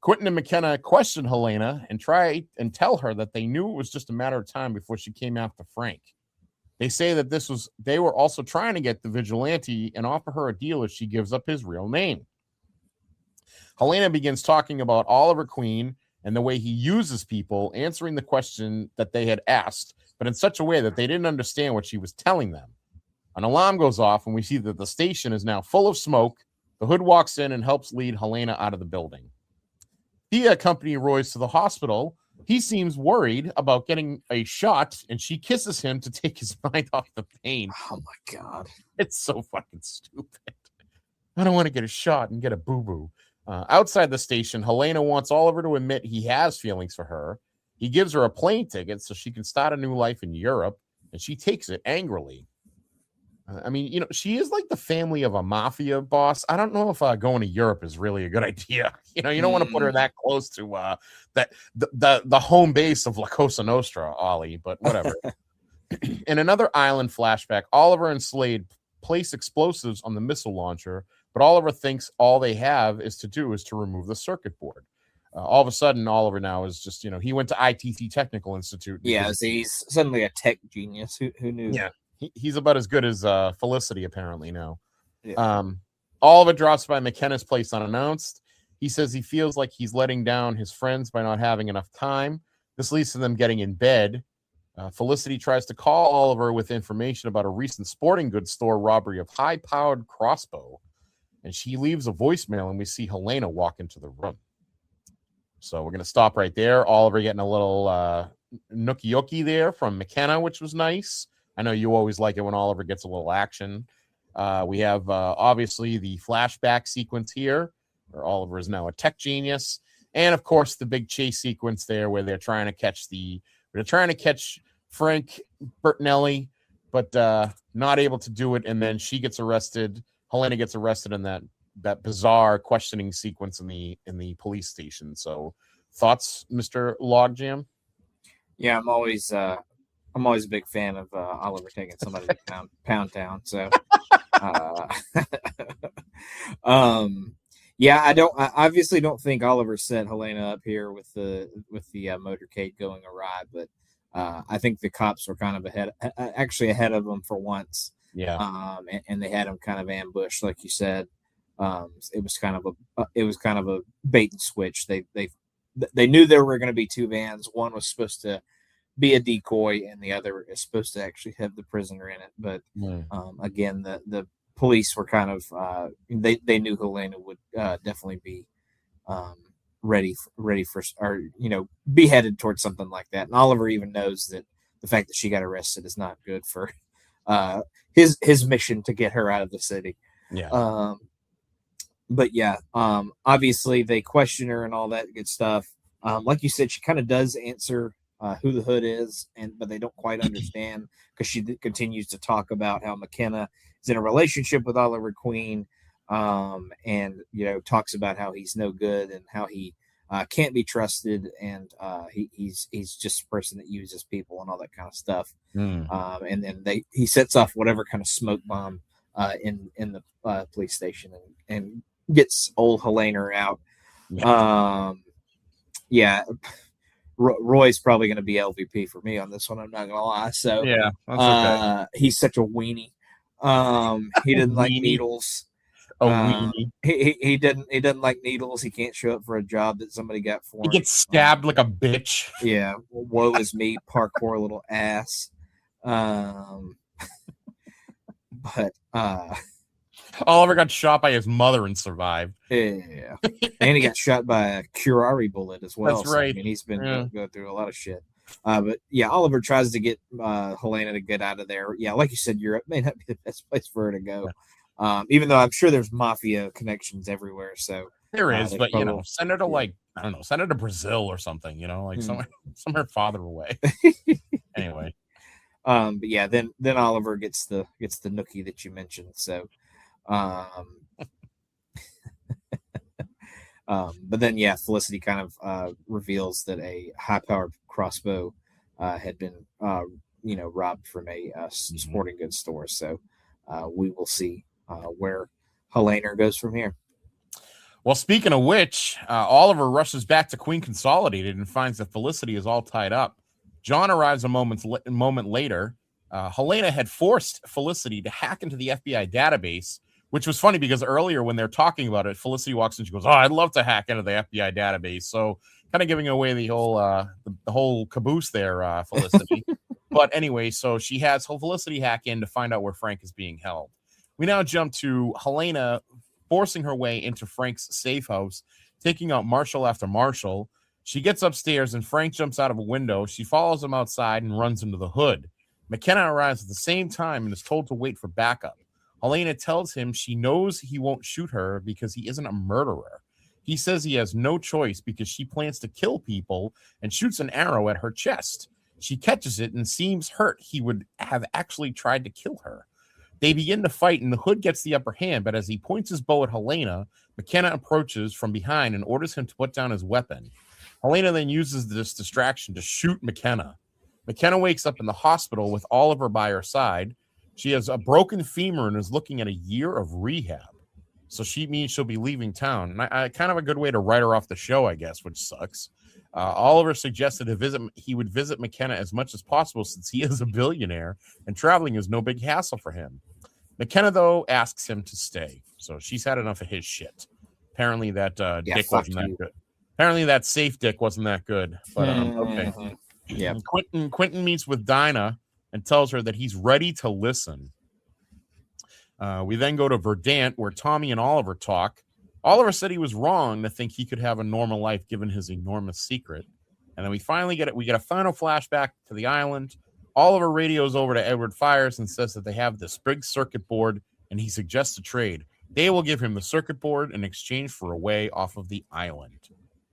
Quentin and McKenna question Helena and try and tell her that they knew it was just a matter of time before she came after Frank. They say that they were also trying to get the vigilante and offer her a deal if she gives up his real name. Helena begins talking about Oliver Queen and the way he uses people, answering the question that they had asked, but in such a way that they didn't understand what she was telling them. An alarm goes off, and we see that the station is now full of smoke. The Hood walks in and helps lead Helena out of the building. Thea accompanies Royce to the hospital. He seems worried about getting a shot, and she kisses him to take his mind off the pain. Oh my God. It's so fucking stupid. I don't want to get a shot and get a boo-boo. Outside the station, Helena wants Oliver to admit he has feelings for her. He gives her a plane ticket so she can start a new life in Europe, and she takes it angrily. She is like the family of a mafia boss. I don't know if going to Europe is really a good idea. You don't want to put her that close to the home base of La Cosa Nostra, Ollie, but whatever. In another island flashback, Oliver and Slade place explosives on the missile launcher, but Oliver thinks all they have is to remove the circuit board. All of a sudden, Oliver now is just, he went to ITC Technical Institute. Yeah, so he's suddenly a tech genius. Who knew? Yeah. He's about as good as Felicity apparently now. Yeah. Oliver drops by McKenna's place unannounced. He says he feels like he's letting down his friends by not having enough time. This leads to them getting in bed. Felicity tries to call Oliver with information about a recent sporting goods store robbery of high-powered crossbow. And she leaves a voicemail, and we see Helena walk into the room. So we're going to stop right there. Oliver getting a little nookie-ookie there from McKenna, which was nice. I know you always like it when Oliver gets a little action. We have obviously the flashback sequence here where Oliver is now a tech genius. And of course, the big chase sequence there where they're trying to catch Frank Bertinelli, but not able to do it. And then she gets arrested. Helena gets arrested in that bizarre questioning sequence in the police station. So thoughts, Mr. Logjam? Yeah, I'm always a big fan of Oliver taking somebody to Pound Town. So, yeah, I obviously don't think Oliver set Helena up here with the motorcade going awry, but I think the cops were kind of ahead of them for once. Yeah. And they had him kind of ambushed, like you said. It was kind of a bait and switch. They knew there were going to be two vans. One was supposed to be a decoy, and the other is supposed to actually have the prisoner in it. But again, the police were kind of they knew Helena would definitely be ready for, or be headed towards something like that. And Oliver even knows that the fact that she got arrested is not good for his mission to get her out of the city. Yeah. But yeah, obviously they question her and all that good stuff. Like you said, she kind of does answer who the Hood is, but they don't quite understand because she continues to talk about how McKenna is in a relationship with Oliver Queen, and talks about how he's no good and how he can't be trusted, and he's just a person that uses people and all that kind of stuff. And then he sets off whatever kind of smoke bomb in the police station and gets old Helena out. Yeah. Roy's probably going to be LVP for me on this one. I'm not going to lie. So yeah, that's okay. He's such a weenie. He didn't like needles. He didn't like needles. He can't show up for a job that somebody got for him. He gets stabbed like a bitch. Yeah. Woe is me, parkour little ass. But Oliver got shot by his mother and survived. Yeah, and he got shot by a Curari bullet as well. That's right. So, I mean, he's been going through a lot of shit. But yeah, Oliver tries to get Helena to get out of there. Yeah, like you said, Europe may not be the best place for her to go. Even though I'm sure there's mafia connections everywhere. So there is, but you know, send her to like, I don't know, send her to Brazil or something, you know, like somewhere farther away. Anyway. But yeah, then Oliver gets the nookie that you mentioned. So but then yeah, Felicity kind of reveals that a high-powered crossbow had been robbed from a sporting goods store. So we will see where Helena goes from here. Well, speaking of which, Oliver rushes back to Queen Consolidated and finds that Felicity is all tied up. John arrives a moment later. Helena had forced Felicity to hack into the FBI database, which was funny because earlier when they're talking about it, Felicity walks in, she goes, "Oh, I'd love to hack into the FBI database." So kind of giving away the whole caboose there, Felicity. But anyway, so she has Felicity hack in to find out where Frank is being held. We now jump to Helena forcing her way into Frank's safe house, taking out Marshall after Marshall. She gets upstairs and Frank jumps out of a window. She follows him outside and runs into the hood. McKenna arrives at the same time and is told to wait for backup. Helena tells him she knows he won't shoot her because he isn't a murderer. He says he has no choice because she plans to kill people and shoots an arrow at her chest. She catches it and seems hurt he would have actually tried to kill her. They begin to fight and the hood gets the upper hand, but as he points his bow at Helena, McKenna approaches from behind and orders him to put down his weapon. Helena then uses this distraction to shoot McKenna. McKenna wakes up in the hospital with Oliver by her side. She has a broken femur and is looking at a year of rehab. So she means she'll be leaving town. And I kind of a good way to write her off the show, I guess, which sucks. Oliver suggested he would visit McKenna as much as possible since he is a billionaire and traveling is no big hassle for him. McKenna, though, asks him to stay. So she's had enough of his shit. Apparently that dick wasn't that good. Apparently that safe dick wasn't that good. But okay. Yeah. Quentin meets with Dinah and tells her that he's ready to listen. We then go to Verdant, where Tommy and Oliver talk. Oliver said he was wrong to think he could have a normal life given his enormous secret. And then we finally get it. We get a final flashback to the island. Oliver radios over to Edward Fires and says that they have this big circuit board and he suggests a trade. They will give him the circuit board in exchange for a way off of the island.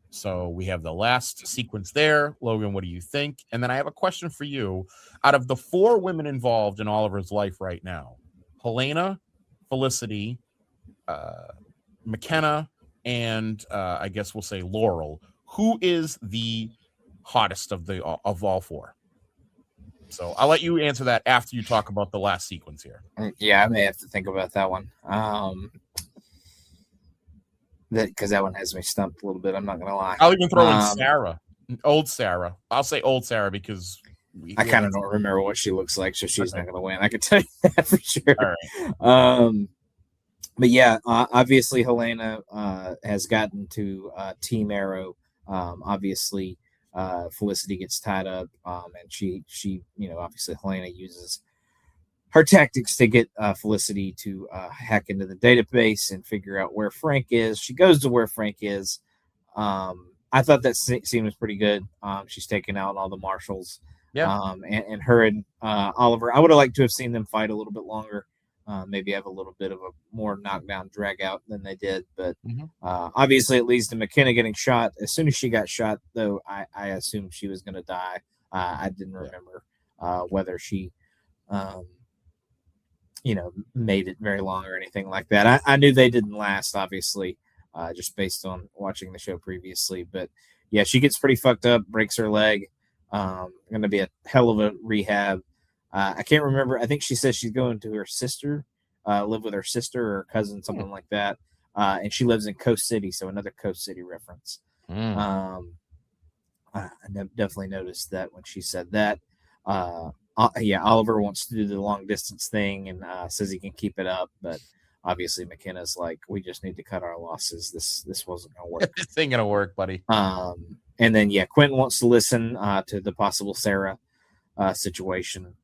So we have the last sequence there. Logan, what do you think? And then I have a question for you. Out of the 4 women involved in Oliver's life right now, Helena, Felicity, McKenna, and I guess we'll say Laurel, who is the hottest of all 4? So I'll let you answer that after you talk about the last sequence here. Yeah, I may have to think about that one. Because that one has me stumped a little bit. I'm not gonna lie. I'll even throw in Sarah, old Sarah. I'll say old Sarah because I kind of don't remember what she looks like, so she's not gonna win. I can tell you that for sure. All right. But yeah, obviously Helena has gotten to Team Arrow. Obviously, Felicity gets tied up, and she obviously Helena uses her tactics to get Felicity to hack into the database and figure out where Frank is. She goes to where Frank is. I thought that scene was pretty good. She's taking out all the marshals. Yeah. And her and Oliver. I would have liked to have seen them fight a little bit longer. Maybe have a little bit of a more knockdown drag out than they did. But obviously it leads to McKenna getting shot. As soon as she got shot, though, I assumed she was going to die. I didn't remember whether she made it very long or anything like that. I knew they didn't last, obviously, just based on watching the show previously. But yeah, she gets pretty fucked up, breaks her leg. Going to be a hell of a rehab. I can't remember. I think she says she's going to her sister, live with her sister or her cousin, something like that. And she lives in Coast City, so another Coast City reference. I definitely noticed that when she said that. Oliver wants to do the long distance thing and says he can keep it up, but obviously McKenna's like, we just need to cut our losses. This wasn't gonna work. This ain't gonna work, buddy. And then Quentin wants to listen to the possible Sarah situation.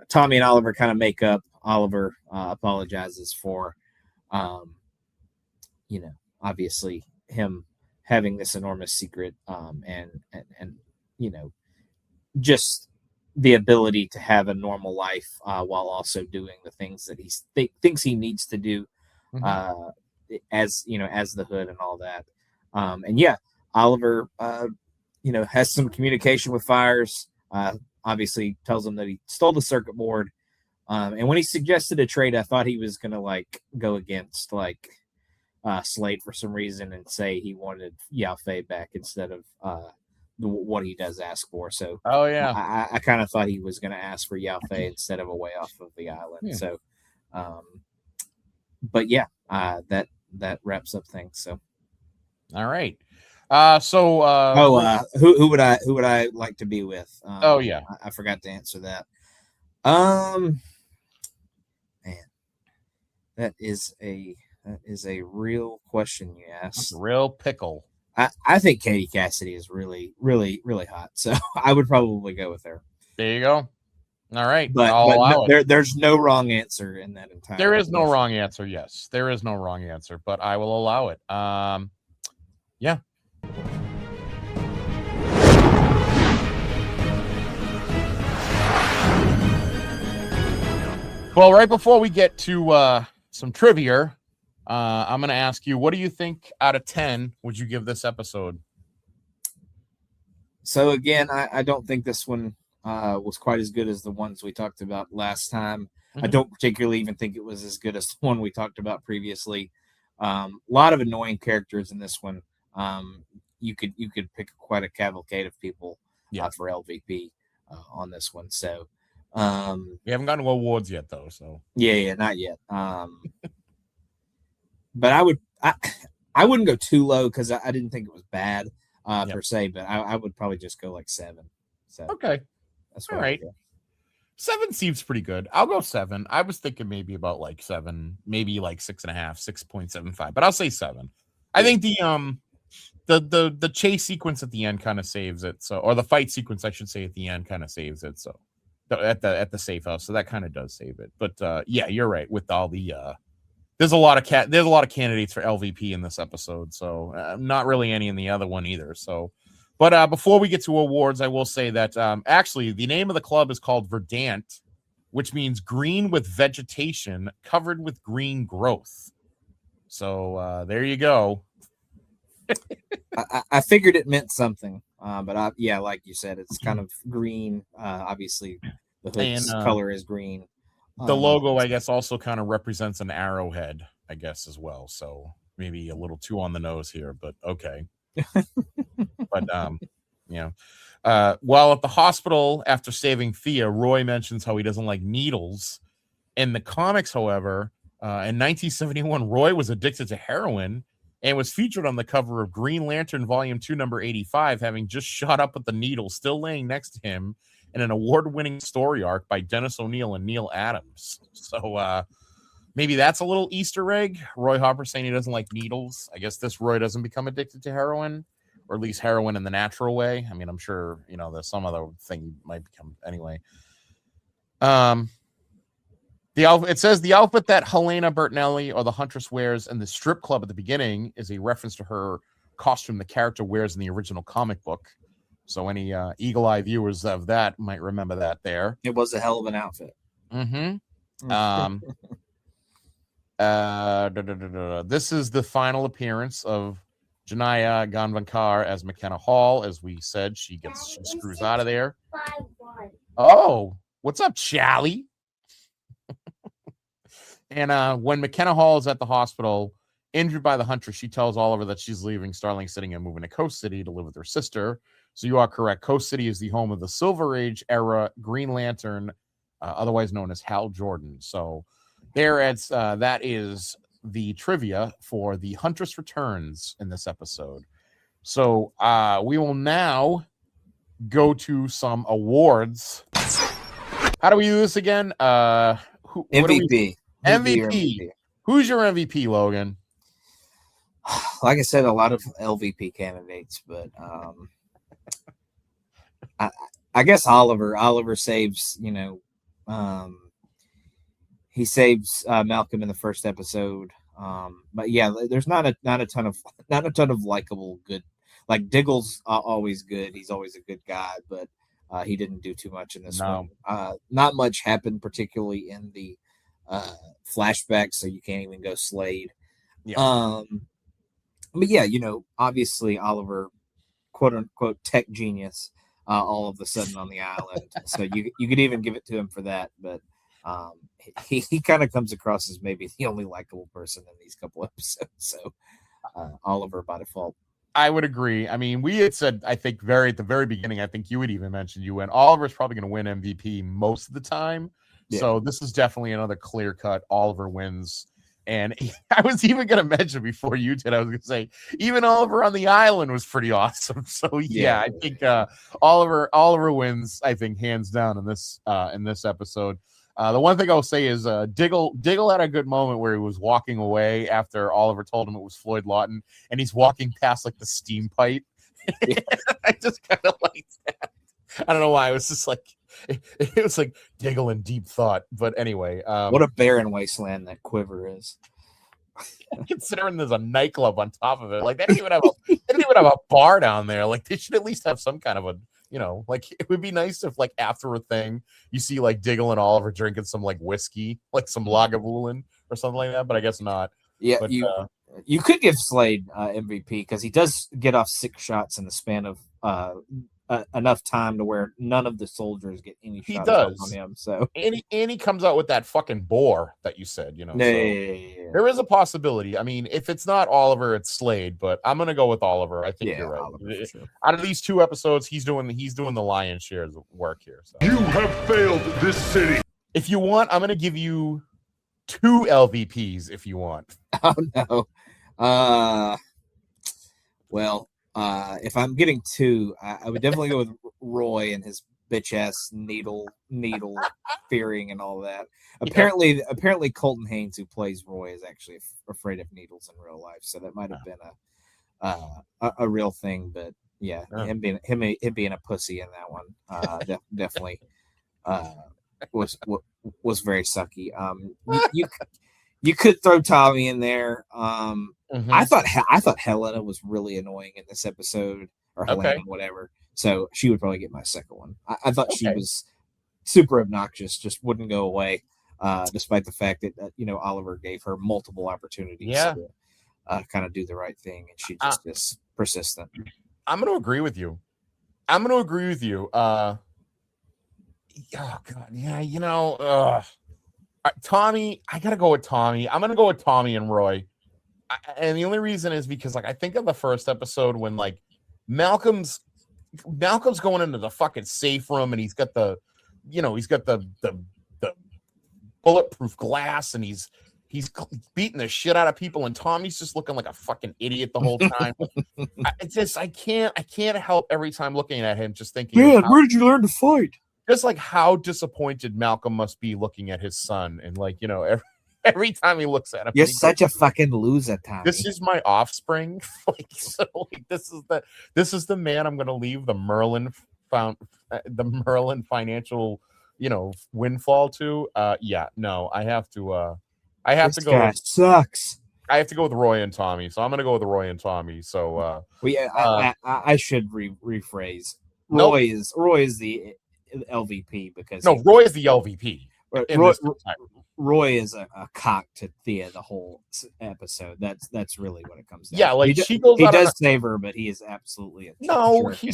Tommy and Oliver kind of make up. Oliver apologizes for You know, obviously him having this enormous secret, and you know, just the ability to have a normal life while also doing the things that he thinks he needs to do, as you know, as the Hood and all that. And yeah, Oliver, you know, has some communication with Fires. Obviously, tells him that he stole the circuit board. And when he suggested a trade, I thought he was gonna like go against like Slade for some reason and say he wanted Yao Fei back instead of what he does ask for. So Oh yeah. I kind of thought he was going to ask for Yao Fei instead of a way off of the island. Yeah. So, but yeah, that wraps up things. So, All right. Who would I like to be with? Oh yeah, I forgot to answer that. Man, that is a real question you asked. that's a real pickle. I think Katie Cassidy is really, really, really hot. So I would probably go with her. There you go. All right. But there's no wrong answer in that entire. There is no wrong answer. Yes, there is no wrong answer, but I will allow it. Yeah. Well, right before we get to some trivia, I'm going to ask you, what do you think out of 10 would you give this episode? So again, I don't think this one was quite as good as the ones we talked about last time. I don't particularly even think it was as good as the one we talked about previously. A lot of annoying characters in this one. You could pick quite a cavalcade of people for LVP on this one. So we haven't gotten to awards yet, though. So yeah, not yet. But I wouldn't go too low because I didn't think it was bad per se, but I would probably just go like 7. So okay, that's all right. 7 seems pretty good. I'll go 7. I was thinking maybe about like 7, maybe like 6.5, 6.75, but I'll say 7. I think the chase sequence at the end kind of saves it. So, or the fight sequence, I should say, at the end kind of saves it. So at the safe house, so that kind of does save it. But yeah, you're right with all the. There's a lot of candidates for LVP in this episode, so not really any in the other one either. So, but before we get to awards, I will say that actually the name of the club is called Verdant, which means green with vegetation covered with green growth. So there you go. I figured it meant something, but like you said, it's kind of green. Obviously, the Hood's color is green. The logo, I guess, also kind of represents an arrowhead, I guess, as well. So maybe a little too on the nose here, but okay. But while at the hospital after saving Thea, Roy mentions how he doesn't like needles. In the comics, however, in 1971, Roy was addicted to heroin and was featured on the cover of Green Lantern Volume 2, number 85, having just shot up with the needle still laying next to him in an award-winning story arc by Dennis O'Neil and Neil Adams. So maybe that's a little Easter egg. Roy Harper saying he doesn't like needles. I guess this Roy doesn't become addicted to heroin, or at least heroin in the natural way. I mean, I'm sure, there's some other thing he might become anyway. It says the outfit that Helena Bertinelli, or the Huntress, wears in the strip club at the beginning is a reference to her costume the character wears in the original comic book. So any eagle-eye viewers of that might remember that there. It was a hell of an outfit. This is the final appearance of Janaya Ganvankar as McKenna Hall. As we said, she screws out of there. Oh, what's up, Charlie? And when McKenna Hall is at the hospital, injured by the Huntress, she tells Oliver that she's leaving Starling City and moving to Coast City to live with her sister. So you are correct. Coast City is the home of the Silver Age era Green Lantern, otherwise known as Hal Jordan. So that is the trivia for the Huntress Returns in this episode. So we will now go to some awards. How do we do this again? MVP. MVP. Who's your MVP, Logan? Like I said, a lot of LVP candidates, but I guess Oliver saves, he saves Malcolm in the first episode. But yeah, there's not a ton of likable good. Like Diggle's always good. He's always a good guy, but he didn't do too much in this No. one. Not much happened, particularly in the flashback, so you can't even go Slade. Yeah. But yeah, obviously Oliver, quote unquote tech genius, all of a sudden on the island. So you could even give it to him for that, but he kind of comes across as maybe the only likable person in these couple episodes. So Oliver by default. I would agree. I mean, we had said, I think at the very beginning, I think you had even mentioned you went Oliver's probably going to win MVP most of the time. Yeah. So this is definitely another clear cut. Oliver wins. And I was even going to mention before you did, I was going to say, even Oliver on the island was pretty awesome. So yeah, I think Oliver wins, I think, hands down in this episode. The one thing I'll say is Diggle had a good moment where he was walking away after Oliver told him it was Floyd Lawton, and he's walking past like the steam pipe. Yeah. I just kind of liked that. I don't know why. It was just like it was like Diggle in deep thought. But anyway, what a barren wasteland that Quiver is. Considering there's a nightclub on top of it, like they didn't even have a bar down there. Like they should at least have some kind of a. Like it would be nice if like after a thing you see like Diggle and Oliver drinking some like whiskey, like some Lagavulin or something like that, but I guess not. Yeah, but, you could give Slade MVP because he does get off 6 shots in the span of enough time to where none of the soldiers get any shots on him. So and he comes out with that fucking boar that you said, Yeah. There is a possibility. I mean, if it's not Oliver, it's Slade, but I'm gonna go with Oliver. I think you're right. Oliver, sure. Out of these 2 episodes, he's doing the lion's share of work here. So. You have failed this city. If you want, I'm gonna give you 2 LVPs if you want. Oh no. Well, if I'm getting 2, I would definitely go with Roy and his bitch ass needle fearing and all that. Apparently Colton Haynes, who plays Roy, is actually afraid of needles in real life, so that might have been a real thing. But yeah, him being a pussy in that one definitely was very sucky. You could throw Tommy in there. I thought Helena was really annoying in this episode, or Helena, whatever. So she would probably get my second one. I thought she was super obnoxious, just wouldn't go away, despite the fact that Oliver gave her multiple opportunities to kind of do the right thing, and she just is persistent. I'm going to agree with you. Oh God, yeah, Tommy, I gotta go with Tommy. I'm gonna go with Tommy and Roy, and the only reason is because like I think of the first episode when like Malcolm's going into the fucking safe room and he's got the bulletproof glass and he's beating the shit out of people and Tommy's just looking like a fucking idiot the whole time. I can't help every time looking at him just thinking, man, where did you learn to fight? Just like how disappointed Malcolm must be looking at his son, and like every time he looks at him, you're such a fucking loser, Tommy. This is my offspring. This is the man I'm going to leave the Merlin financial windfall to. I have to. I have this to go. Guy sucks. I have to go with Roy and Tommy, so I'm going to go with Roy and Tommy. So, I should rephrase. Nope. Roy is the LVP because Roy is the LVP. Roy is a cock to Thea the whole episode. That's really what it comes down. Yeah, like he does save her, but he is absolutely she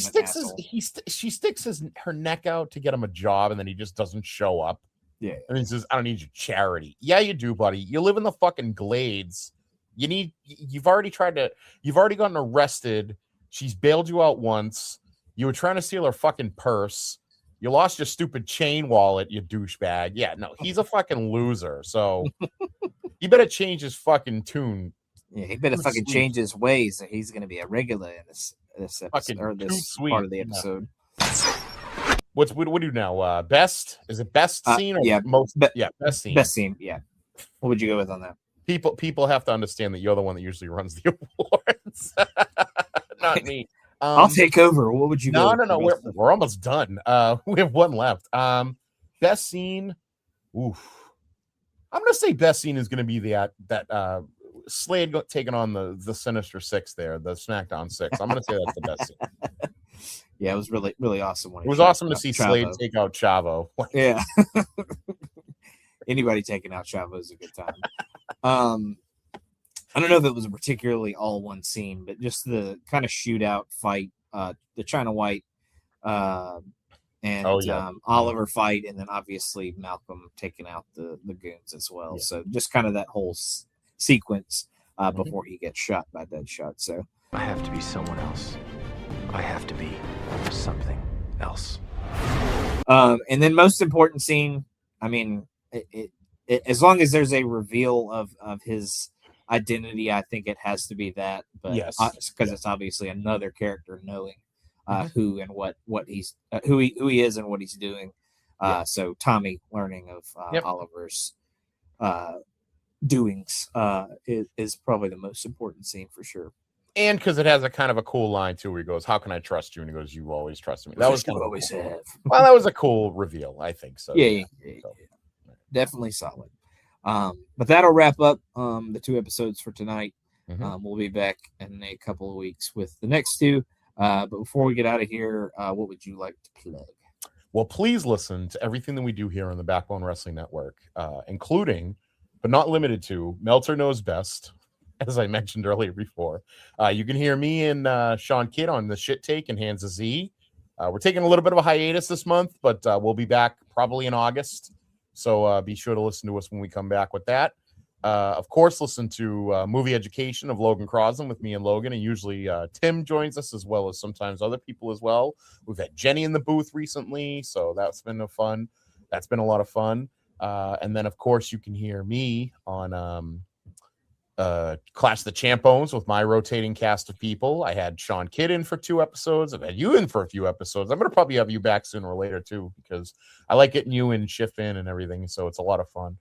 sticks her neck out to get him a job, and then he just doesn't show up. Yeah, and he says, "I don't need your charity." Yeah, you do, buddy. You live in the fucking Glades. You've already gotten arrested. She's bailed you out once. You were trying to steal her fucking purse. You lost your stupid chain wallet, you douchebag. Yeah, no, he's a fucking loser. So he better change his fucking tune. Yeah, he better fucking change his ways. He's going to be a regular in this episode, or this part of the episode. What do we do now? Best? Is it best scene or best scene? Best scene, yeah. What would you go with on that? People have to understand that you're the one that usually runs the awards. Not me. I'll take over. What would you go? No. We're almost done. We have one left. Best scene. Oof. I'm gonna say best scene is gonna be that Slade taking on the Sinister Six there, the SmackDown Six. I'm gonna say that's the best scene. Yeah, it was really, really awesome. When It was awesome to see Chavo. Slade take out Chavo. Yeah. Anybody taking out Chavo is a good time. I don't know if it was a particularly all one scene, but just the kind of shootout fight, the China White and Oliver fight, and then obviously Malcolm taking out the goons as well. Yeah. So just kind of that whole sequence before he gets shot by Deadshot. So I have to be someone else. I have to be something else. And then most important scene, I mean, it as long as there's a reveal of his identity, I think it has to be that. But yes, because it's obviously another character knowing who and what he's who he is and what he's doing. So Tommy learning of Oliver's doings is probably the most important scene for sure. And because it has a kind of a cool line too, where he goes, "How can I trust you?" And he goes, "You always trusted me." That was kind of always cool. have. Well, that was a cool reveal, I think. So yeah. Definitely solid. But that'll wrap up the 2 episodes for tonight. We'll be back in a couple of weeks with the next 2. But before we get out of here, what would you like to plug? Well, please listen to everything that we do here on the Backbone Wrestling Network, including, but not limited to, Meltzer Knows Best, as I mentioned earlier before. You can hear me and Sean Kidd on the Shit Take and Hands of Z. We're taking a little bit of a hiatus this month, but we'll be back probably in August. So be sure to listen to us when we come back with that. Of course, listen to Movie Education of Logan Crosland with me and Logan, and usually Tim joins us as well as sometimes other people as well. We've had Jenny in the booth recently, so that's been fun. That's been a lot of fun. And then, of course, you can hear me on Clash the Champones with my rotating cast of people. I had Sean Kidd in for 2 episodes. I've had you in for a few episodes. I'm going to probably have you back sooner or later, too, because I like getting you in, Schiff in, and everything, so it's a lot of fun.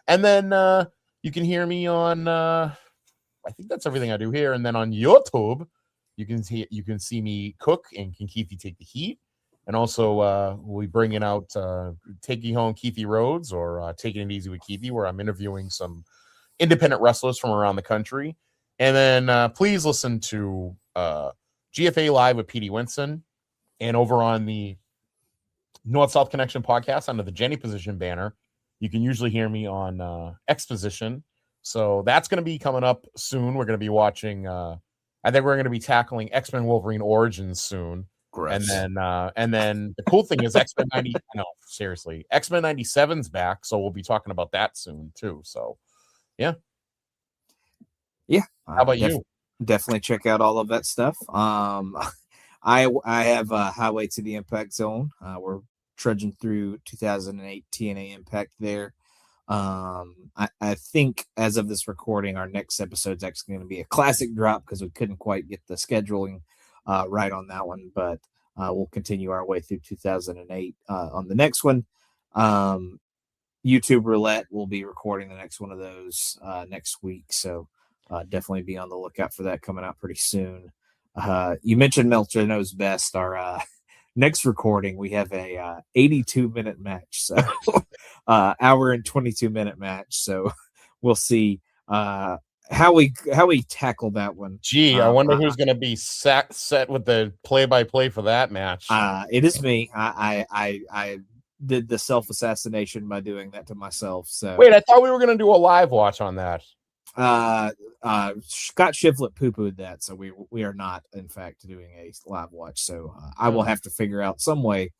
And then you can hear me on, I think that's everything I do here. And then on YouTube, you can see me cook and Can Keithie Take the Heat. And also we'll be bringing out Taking Home Keithie Rhodes or Taking It Easy with Keithie, where I'm interviewing some independent wrestlers from around the country. And then please listen to GFA Live with Petey Winston, and over on the North-South Connection podcast under the Jenny Position banner, you can usually hear me on Exposition. So that's going to be coming up soon. We're going to be watching, I think we're going to be tackling X-Men Wolverine Origins soon. Gross. And then the cool thing is X-Men 90, no, seriously, X-Men 97's back. So we'll be talking about that soon too. So yeah. How about you? Definitely check out all of that stuff. I have Highway to the Impact Zone. We're trudging through 2008 TNA Impact there. I think as of this recording, our next episode is actually going to be a classic drop because we couldn't quite get the scheduling right on that one, but we'll continue our way through 2008 on the next one. YouTube Roulette will be recording the next one of those next week, so definitely be on the lookout for that coming out pretty soon. You mentioned Meltzer Knows Best. Our next recording, we have a 82-minute match, so hour and 22-minute match. So we'll see how we tackle that one. Gee, I wonder who's going to be set with the play-by-play for that match. It is me. I did the self-assassination by doing that to myself. So wait, I thought we were going to do a live watch on that. Scott Shiflett poo-pooed that, so we are not, in fact, doing a live watch. So I will have to figure out some way,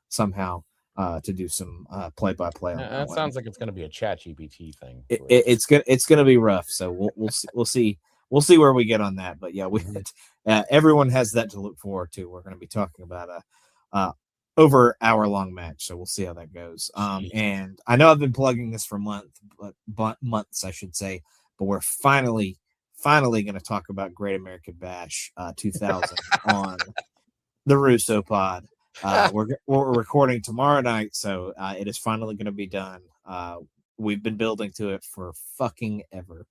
somehow, to do some play-by-play. On that sounds like it's going to be a ChatGPT thing. It's gonna be rough. So we'll see where we get on that. But yeah, everyone has that to look forward to. We're going to be talking about a over hour-long match, so we'll see how that goes. And I know I've been plugging this for months, I should say. But we're finally going to talk about Great American Bash 2000 on the Russo Pod. We're recording tomorrow night, so it is finally going to be done. We've been building to it for fucking ever.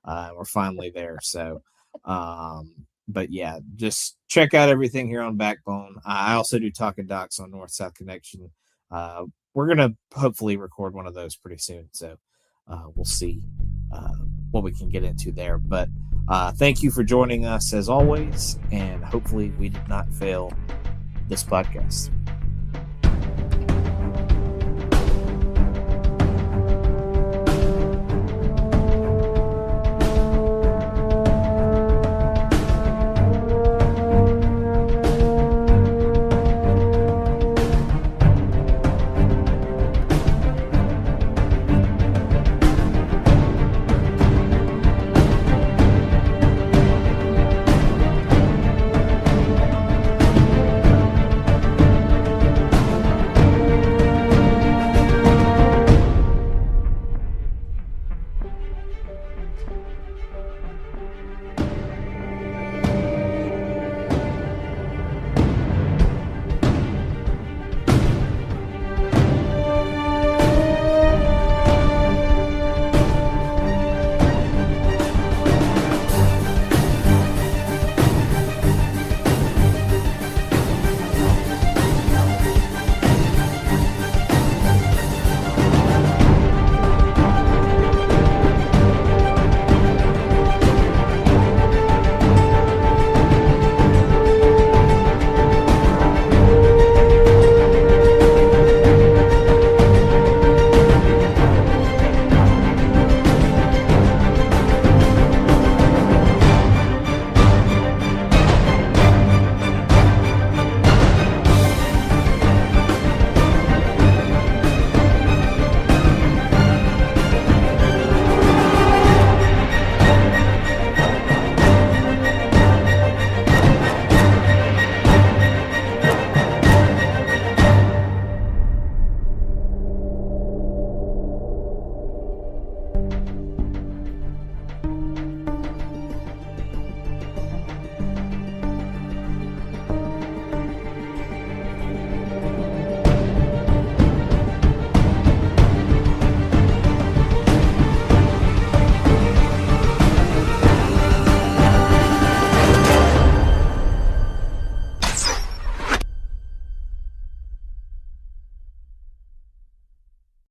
We're finally there. So, but yeah, just check out everything here on Backbone. I also do Talking Docs on North-South Connection. We're going to hopefully record one of those pretty soon. So we'll see. what we can get into there. But thank you for joining us as always, and hopefully we did not fail this podcast.